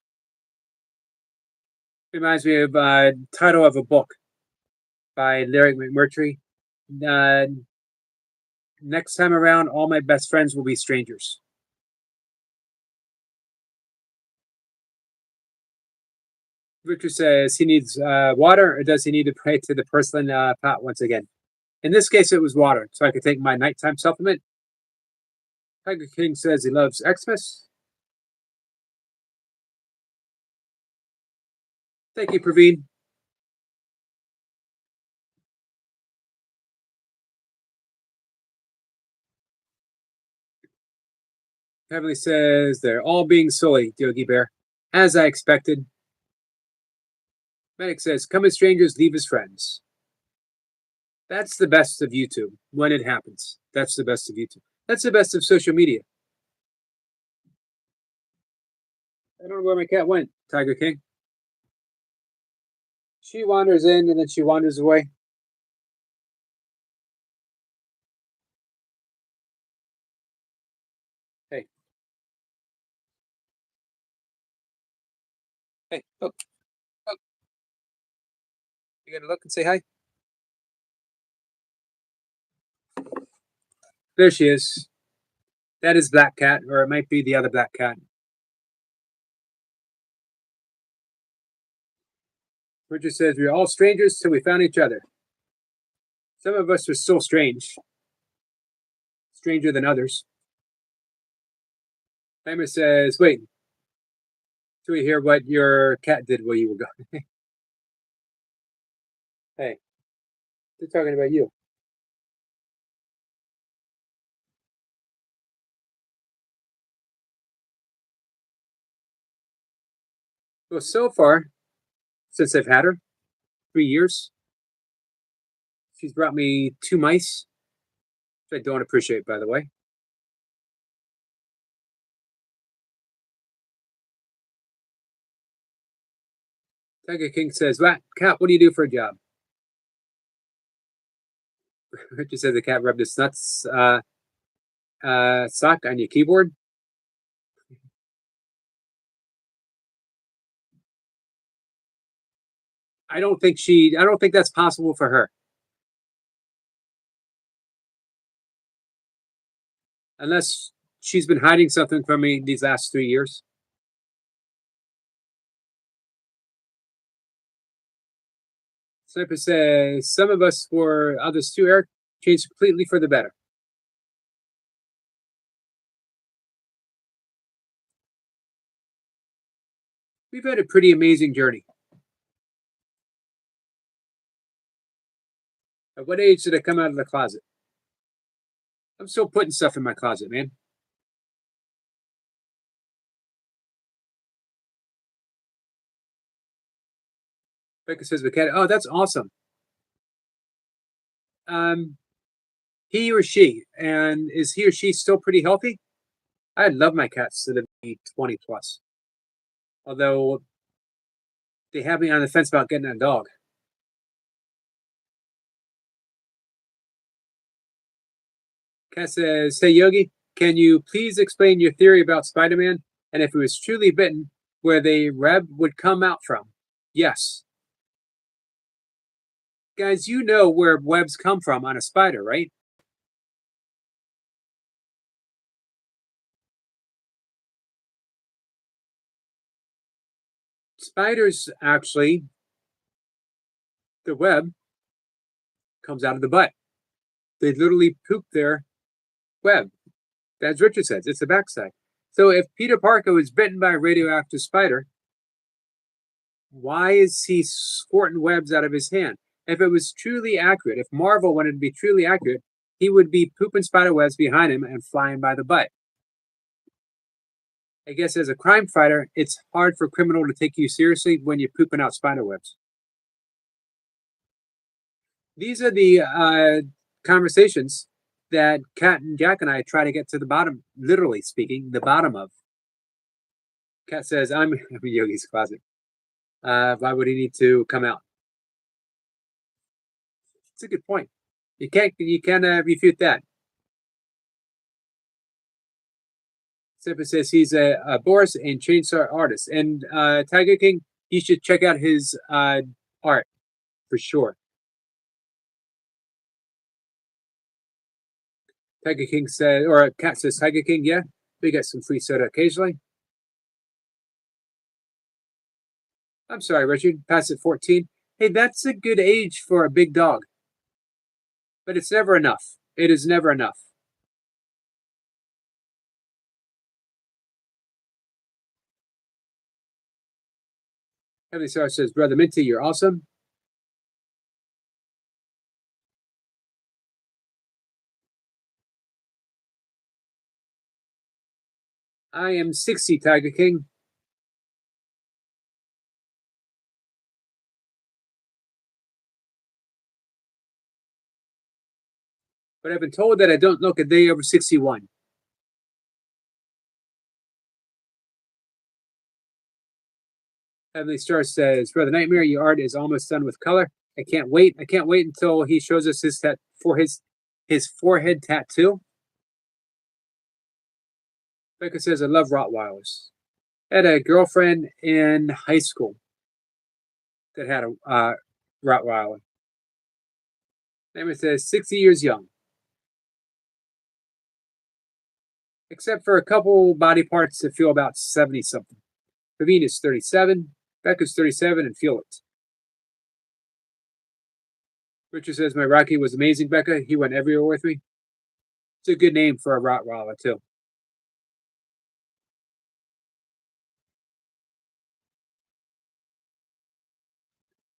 Reminds me of title of a book by Larry McMurtry. Next time around, all my best friends will be strangers. Richard says he needs water, or does he need to pray to the porcelain pot once again? In this case, it was water, so I could take my nighttime supplement. Tiger King says he loves Xmas. Thank you, Praveen. Heavenly says they're all being silly, Yogi Bear, as I expected. Medic says, come as strangers, leave as friends. That's the best of YouTube when it happens. That's the best of YouTube. That's the best of social media. I don't know where my cat went, Tiger King. She wanders in and then she wanders away. Hey. Hey, look. Look. You gotta look and say hi. There she is. That is Black Cat, or it might be the other Black Cat. Richard says, we're all strangers till we found each other. Some of us are still strange. Stranger than others. Timer says, wait. Till we hear what your cat did while you were gone. Hey. They're talking about you. Well, so far, since I've had her, 3 years, she's brought me 2 mice, which I don't appreciate, by the way. Tiger King says, Cat, what do you do for a job? Richard says the cat rubbed his nuts sock on your keyboard. I don't think that's possible for her. Unless she's been hiding something from me these last 3 years. Sniper says, some of us for others too, Eric, changed completely for the better. We've had a pretty amazing journey. At what age did I come out of the closet? I'm still putting stuff in my closet, man. Becca says the cat. Oh, that's awesome. Um, he or she, and is he or she still pretty healthy? I love my cats to be 20 plus. Although they have me on the fence about getting a dog. Cat says, "Hey Yogi, can you please explain your theory about Spider-Man and if he was truly bitten, where the web would come out from?" Yes, guys, you know where webs come from on a spider, right? Spiders actually, the web comes out of the butt. They literally poop their web. As Richard says, it's the backside. So if Peter Parker was bitten by a radioactive spider, why is he squirting webs out of his hand? If it was truly accurate, if Marvel wanted to be truly accurate, he would be pooping spider webs behind him and flying by the butt. I guess as a crime fighter, it's hard for a criminal to take you seriously when you're pooping out spider webs. These are the conversations that Kat and Jack and I try to get to the bottom, literally speaking, the bottom of. Kat says, I'm in Yogi's closet. Why would he need to come out? It's a good point. You can't refute that. Simple says he's a Boris and chainsaw artist. And Tiger King, you should check out his art for sure. Tiger King said, or Cat says, Tiger King, yeah, we get some free soda occasionally. I'm sorry, Richard, past at 14. Hey, that's a good age for a big dog. But it's never enough. It is never enough. Heavenly Star says, Brother Minty, you're awesome. I am 60, Tiger King. But I've been told that I don't look a day over 61. Heavenly Star says, Brother Nightmare, your art is almost done with color. I can't wait. I can't wait until he shows us his forehead tattoo. Becca says, I love Rottweilers. I had a girlfriend in high school that had a Rottweiler. Nightmare says, 60 years young. Except for a couple body parts that feel about 70 something. Praveen is 37. Becca's 37 and feel it. Richard says, my Rocky was amazing, Becca. He went everywhere with me. It's a good name for a Rottweiler, too.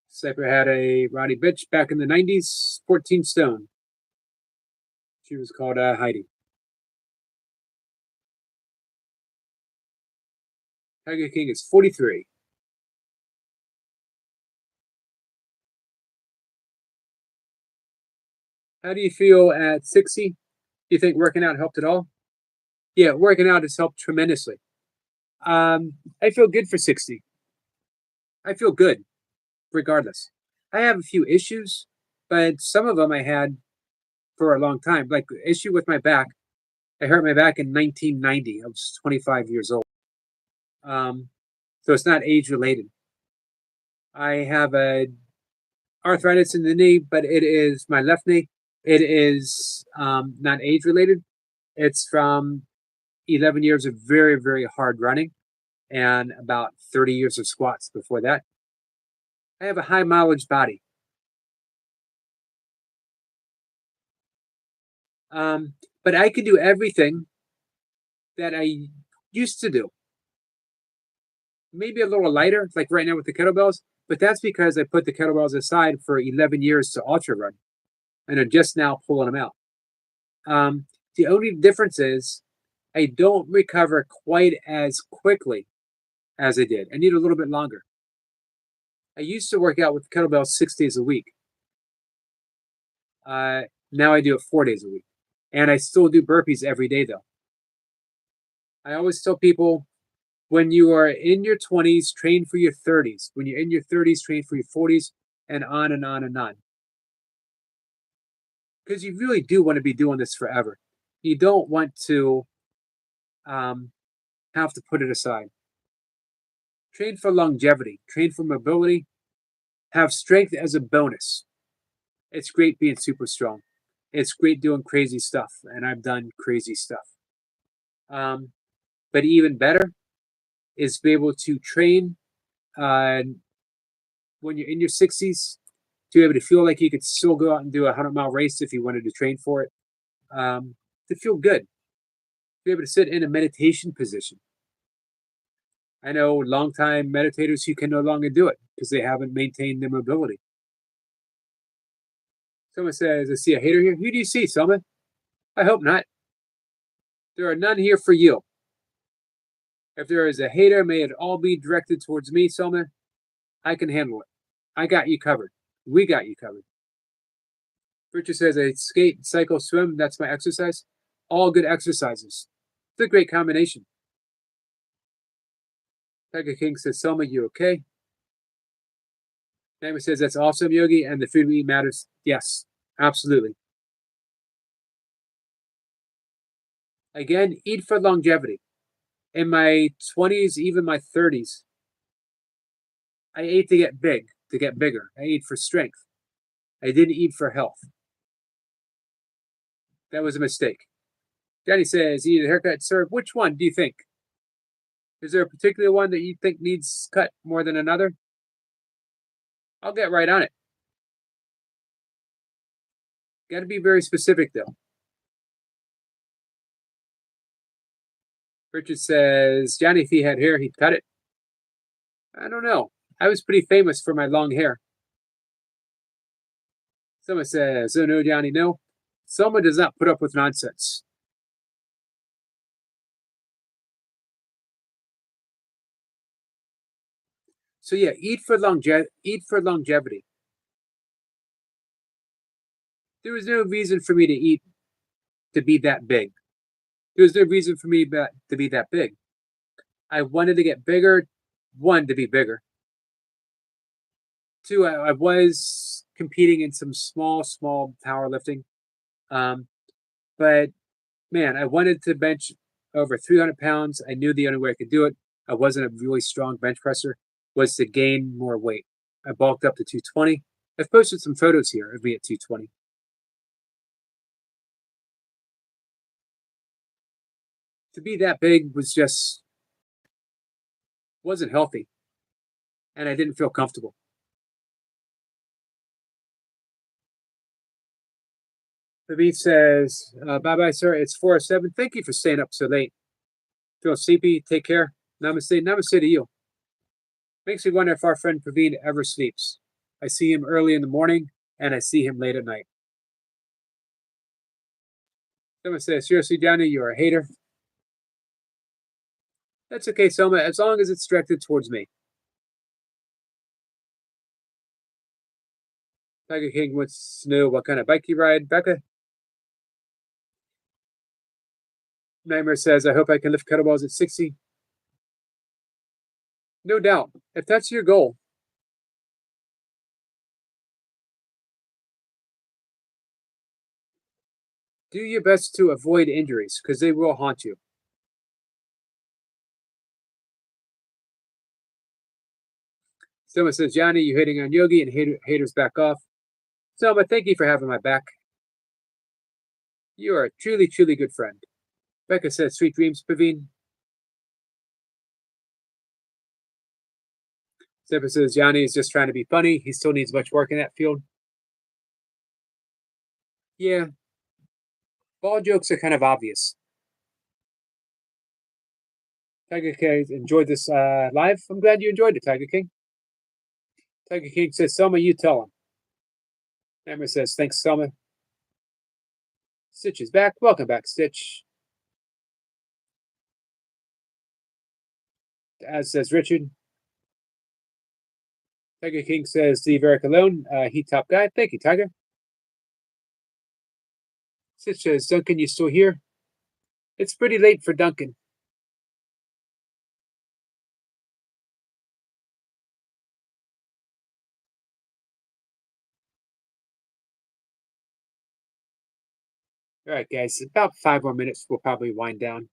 Sniper had a Roddy bitch back in the 90s, 14 stone. She was called Heidi. Tiger King is 43. How do you feel at 60? Do you think working out helped at all? Yeah, working out has helped tremendously. I feel good for 60. I feel good regardless. I have a few issues, but some of them I had for a long time. Like the issue with my back, I hurt my back in 1990. I was 25 years old. So it's not age related. I have a arthritis in the knee, but it is my left knee. It is not age related. It's from 11 years of very, very hard running and about 30 years of squats before that. I have a high mileage body. But I can do everything that I used to do. maybe a little lighter, like right now with the kettlebells, but that's because I put the kettlebells aside for 11 years to ultra run, and I'm just now pulling them out. The only difference is I don't recover quite as quickly as I did. I need a little bit longer. I used to work out with kettlebells 6 days a week. Now I do it 4 days a week. And I still do burpees every day, though. I always tell people when you are in your 20s, train for your 30s. When you're in your 30s, train for your 40s, and on and on and on. Because you really do want to be doing this forever. You don't want to have to put it aside. Train for longevity, train for mobility, have strength as a bonus. It's great being super strong. It's great doing crazy stuff, and I've done crazy stuff. But even better is be able to train when you're in your 60s to be able to feel like you could still go out and do a 100-mile race if you wanted to train for it. To feel good, be able to sit in a meditation position. I know longtime meditators who can no longer do it because they haven't maintained their mobility. Someone says, I see a hater here. Who do you see, Selma? I hope not. There are none here for you. If there is a hater, may it all be directed towards me, Selma. I can handle it. I got you covered. We got you covered. Richard says, I skate, cycle, swim. That's my exercise. All good exercises. It's a great combination. Tiger King says, Selma, you okay? Naima says, that's awesome, Yogi, and the food we eat matters. Yes, absolutely. Again, eat for longevity. In my 20s, even my 30s, I ate to get big, to get bigger. I ate for strength. I didn't eat for health. That was a mistake. Danny says, you need a haircut, sir. Which one do you think? Is there a particular one that you think needs cut more than another? I'll get right on it. Got to be very specific, though. Richard says, Johnny, if he had hair, he'd cut it. I don't know. I was pretty famous for my long hair. Someone says, oh no, Johnny, no. Someone does not put up with nonsense. So yeah, eat for longevity. There was no reason for me to eat to be that big. There was no reason for me to be that big. I wanted to get bigger. One, to be bigger. Two, I was competing in some small powerlifting. But man, I wanted to bench over 300 pounds. I knew the only way I could do it, I wasn't a really strong bench presser, was to gain more weight. I bulked up to 220. I've posted some photos here of me at 220. To be that big wasn't healthy, and I didn't feel comfortable. The beef says, bye bye, sir. It's 4:07. Thank you for staying up so late. Feel sleepy. Take care. Namaste. Namaste to you. Makes me wonder if our friend Praveen ever sleeps. I see him early in the morning, and I see him late at night. Someone says, seriously, Johnny, you're a hater. That's okay, Selma, as long as it's directed towards me. Tiger King wants to know what kind of bike you ride. Becca? Nightmare says, I hope I can lift kettlebells at 60. No doubt. If that's your goal, do your best to avoid injuries because they will haunt you. Someone says, Johnny, you're hitting on Yogi and haters back off. Selma, thank you for having my back. You are a truly, truly good friend. Becca says, sweet dreams, Praveen. Stephen says, Johnny is just trying to be funny. He still needs much work in that field. Yeah. Ball jokes are kind of obvious. Tiger King enjoyed this live. I'm glad you enjoyed it, Tiger King. Tiger King says, Selma, you tell him. Hammer says, thanks, Selma. Stitch is back. Welcome back, Stitch. As says Richard. Tiger King says, leave Eric alone. He top guy. Thank you, Tiger. Stitch says, Duncan, you still here? It's pretty late for Duncan. All right, guys, about 5 more minutes. We'll probably wind down.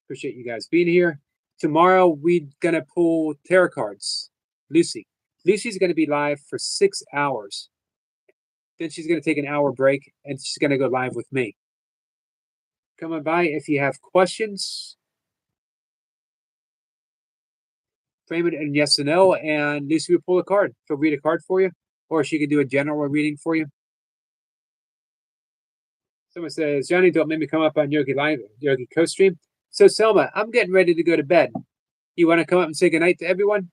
Appreciate you guys being here. Tomorrow, we're going to pull tarot cards. Lucy. Lucy's going to be live for 6 hours. Then she's going to take an hour break, and she's going to go live with me. Come on by if you have questions. Frame it in yes or no, and Lucy will pull a card. She'll read a card for you, or she can do a general reading for you. Someone says, Johnny, don't make me come up on Yogi Live, Yogi Co-Stream. So, Selma, I'm getting ready to go to bed. You want to come up and say goodnight to everyone?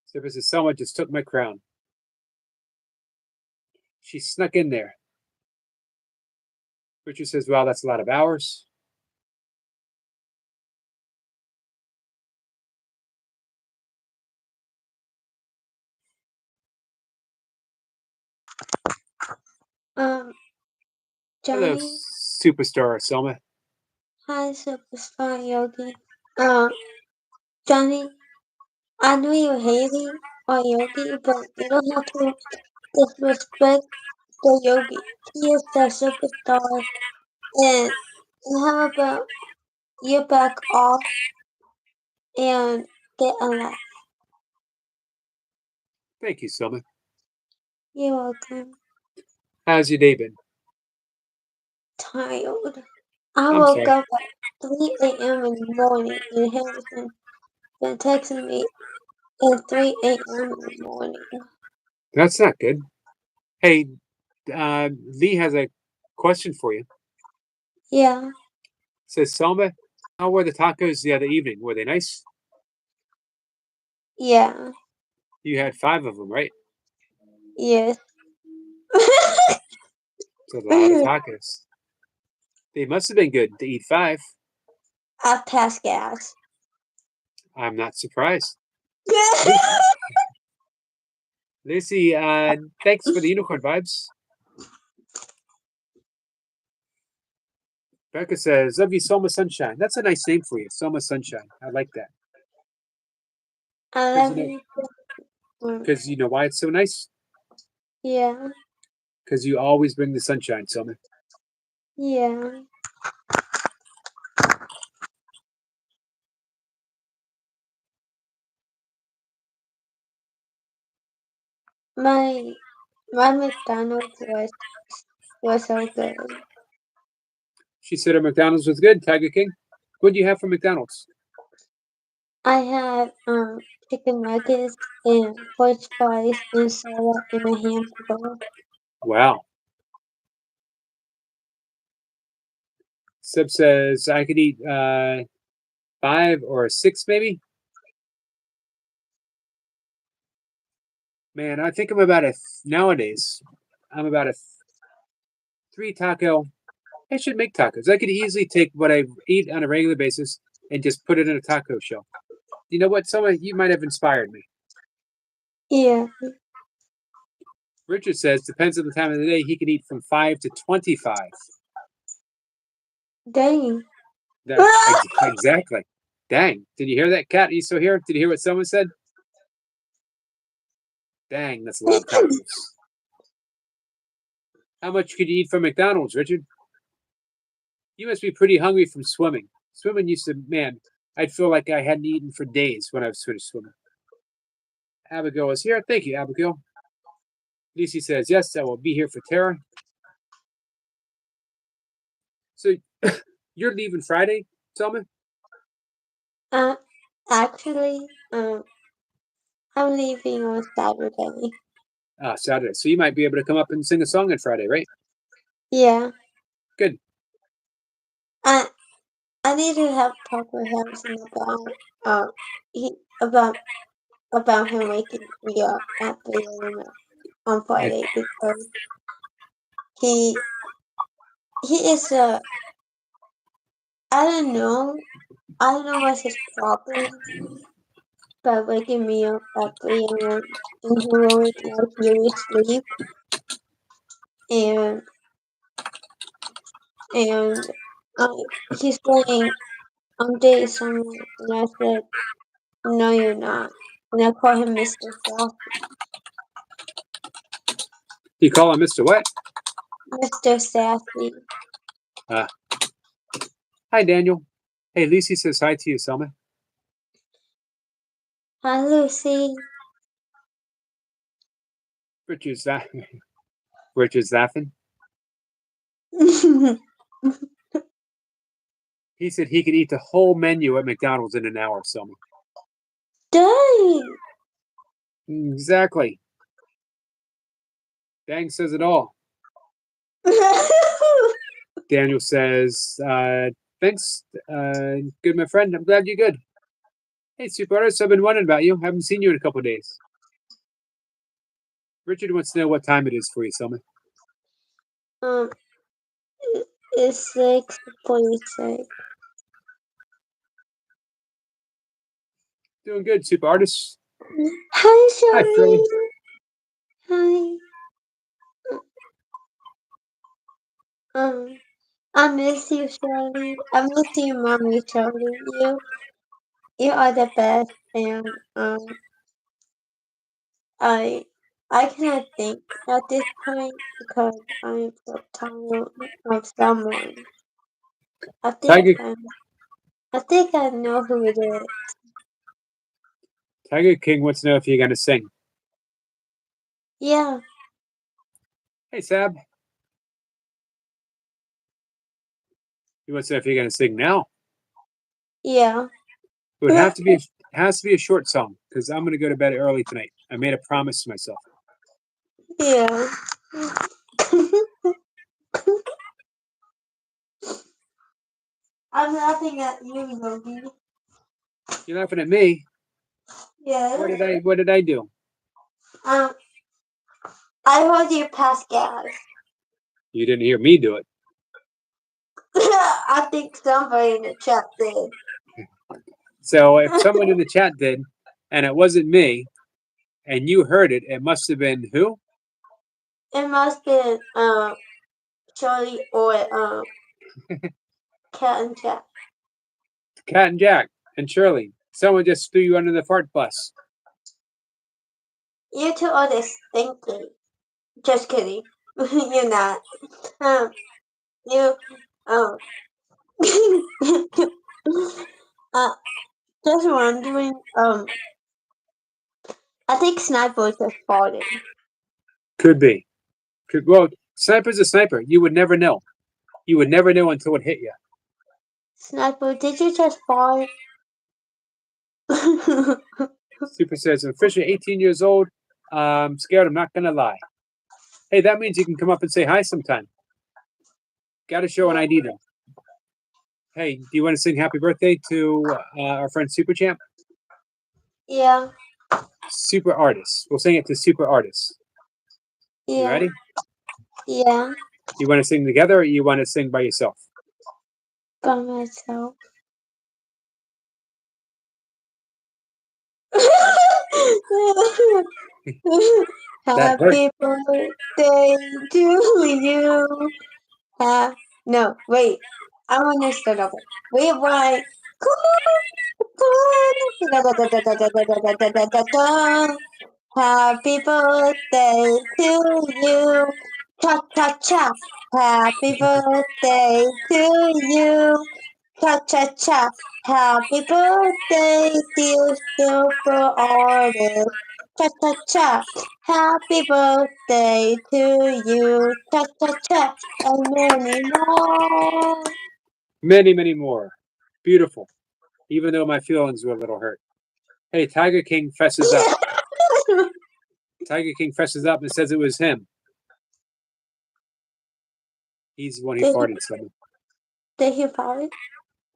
So, this is Selma just took my crown. She snuck in there. Richard says, well, that's a lot of hours. Johnny. Hello, superstar Selma. Hi, superstar Yogi. Johnny, I know you're hating on Yogi, but you don't have to disrespect the Yogi. He is the superstar, and how about you back off and get a life? Thank you, Selma. You're welcome. How's your day been? Tired. I I'm woke sorry. up at 3 a.m. in the morning, and Harrison been texting me at 3 a.m. in the morning. That's not good. Hey, Lee has a question for you. Yeah. Says Selma, how were the tacos the other evening? Were they nice? Yeah. You had 5 of them, right? Yes. That's a lot of tacos. They must have been good to eat 5. I pass gas. I'm not surprised. Lucy, thanks for the unicorn vibes. Becca says, love you, Selma Sunshine. That's a nice name for you, Selma Sunshine. I like that. I love you. Because you know why it's so nice? Yeah. Because you always bring the sunshine, Selma. Yeah. My McDonald's was so good. She said her McDonald's was good, Tiger King. What do you have from McDonald's? I had chicken nuggets and French fries and soda and a hamburger. Wow. Seb says I could eat 5 or 6 maybe. Man, I think I'm about nowadays. I'm about a 3 taco. I should make tacos. I could easily take what I eat on a regular basis and just put it in a taco shell. You know what? You might have inspired me. Yeah. Richard says depends on the time of the day. He can eat from 5 to 25. Dang. Exactly. Dang. Did you hear that, Cat? Are you still here? Did you hear what someone said? Dang, that's a lot of tacos. How much could you eat from McDonald's, Richard? You must be pretty hungry from swimming. Swimming used to, man, I'd feel like I hadn't eaten for days when I was finished swimming. Abigail is here. Thank you, Abigail. Lucy says, yes, I will be here for Tara. So you're leaving Friday, Selma? Actually, I'm leaving on Saturday. Saturday. So you might be able to come up and sing a song on Friday, right? Yeah. Good. I I need to have talk with Harrison about him waking me up at 3 a.m. on Friday because he is I don't know what's his problem by waking me up at 3 a.m. and he won't let you sleep and he's saying I'm dating someone and I said no you're not and I call him Mr. Sassy. You call him Mr. What? Mr. Sassy. Hi, Daniel. Hey, Lucy says hi to you, Selma. Hi Lucy. Richard's laughing. He said he could eat the whole menu at McDonald's in an hour, Selma. Dang. Exactly. Dang says it all. Daniel says, thanks. Good, my friend. I'm glad you're good. Hey, Super Artist, I've been wondering about you. Haven't seen you in a couple of days. Richard wants to know what time it is for you, Selma. It's 6:46. Doing good, Super Artist. Hi, Shirley. Hi, Shirley. Hi. I miss you, Shirley. I miss you, Mommy Shirley. You are the best, and I cannot think at this point because I am so tired of someone. I think I know who it is. Tiger King wants to know if you're going to sing. Yeah. Hey, Sab. He wants to know if you're going to sing now. Yeah. It would have to be. Has to be a short song because I'm going to go to bed early tonight. I made a promise to myself. Yeah. I'm laughing at you, Yogi. You're laughing at me. Yeah. What did I do? I heard you pass gas. You didn't hear me do it. I think somebody in the chat did. So if someone in the chat did, and it wasn't me, and you heard it, it must have been who? It must have been Charlie or Cat and Jack. Cat and Jack and Shirley. Someone just threw you under the fart bus. You two are the stinky. Just kidding. You're not. You just wondering, I think Sniper just farted. Could be. Well, sniper's a sniper. You would never know. You would never know until it hit you. Sniper, did you just fart? Super says, I'm officially 18 years old. I'm scared. I'm not going to lie. Hey, that means you can come up and say hi sometime. Got to show an ID though. Hey, do you want to sing happy birthday to our friend Super Champ? Yeah. Super Artist. We'll sing it to Super Artist. Yeah. You ready? Yeah. You want to sing together or you want to sing by yourself? By myself. Happy birthday to you. No, wait. I want to start over. Wait, why? Happy birthday to you. Cha cha cha. Happy birthday to you. Cha cha cha. Happy birthday, dear super artist. Cha cha cha. Happy birthday to you. Cha cha cha. And many more. Many, many more. Beautiful. Even though my feelings were a little hurt. Hey, Tiger King fesses up. Tiger King fesses up and says it was him. He's the one who farted. Did he fart?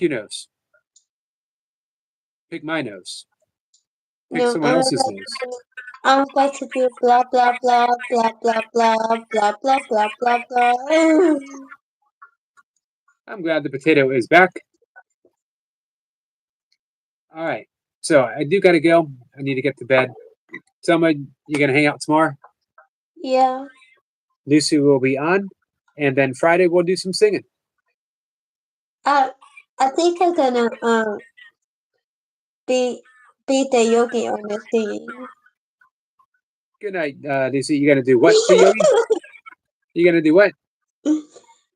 your nose. Pick my nose. Pick No, someone else's nose. I'm going to do blah blah blah blah blah blah blah blah blah blah blah. I'm glad the potato is back. All right. So I do gotta go. I need to get to bed. Selma, you gonna hang out tomorrow? Yeah, Lucy will be on, and then Friday we'll do some singing. I think I'm gonna be the yogi on the singing. Good night, Lucy. You gonna do what to Yogi? You gonna do what?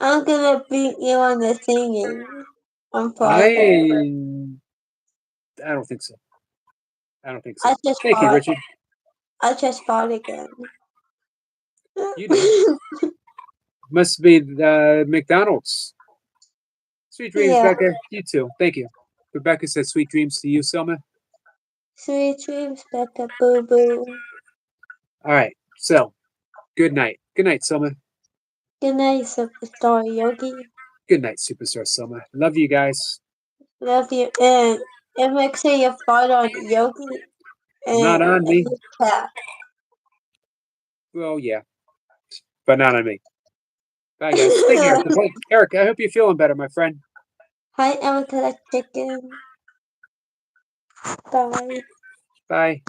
I'm gonna beat you on the singing on I Friday. don't think so. I don't think so. I just Thank you, fought. Richard. I just fought again. You did. Must be the McDonald's. Sweet dreams, Yeah. Becca. You too. Thank you. Rebecca said sweet dreams to you, Selma. Sweet dreams, Becca Boo Boo. All right. So, good night. Good night, Selma. Good night, Superstar Yogi. Good night, Superstar Selma. Love you guys. Love you. And make sure you follow Yogi Not and on me. his cat. Well, yeah, but not on me. Bye, guys. Thank you, Eric. Hey, Eric, I hope you're feeling better, my friend. Hi, Erica Chicken. Bye. Bye.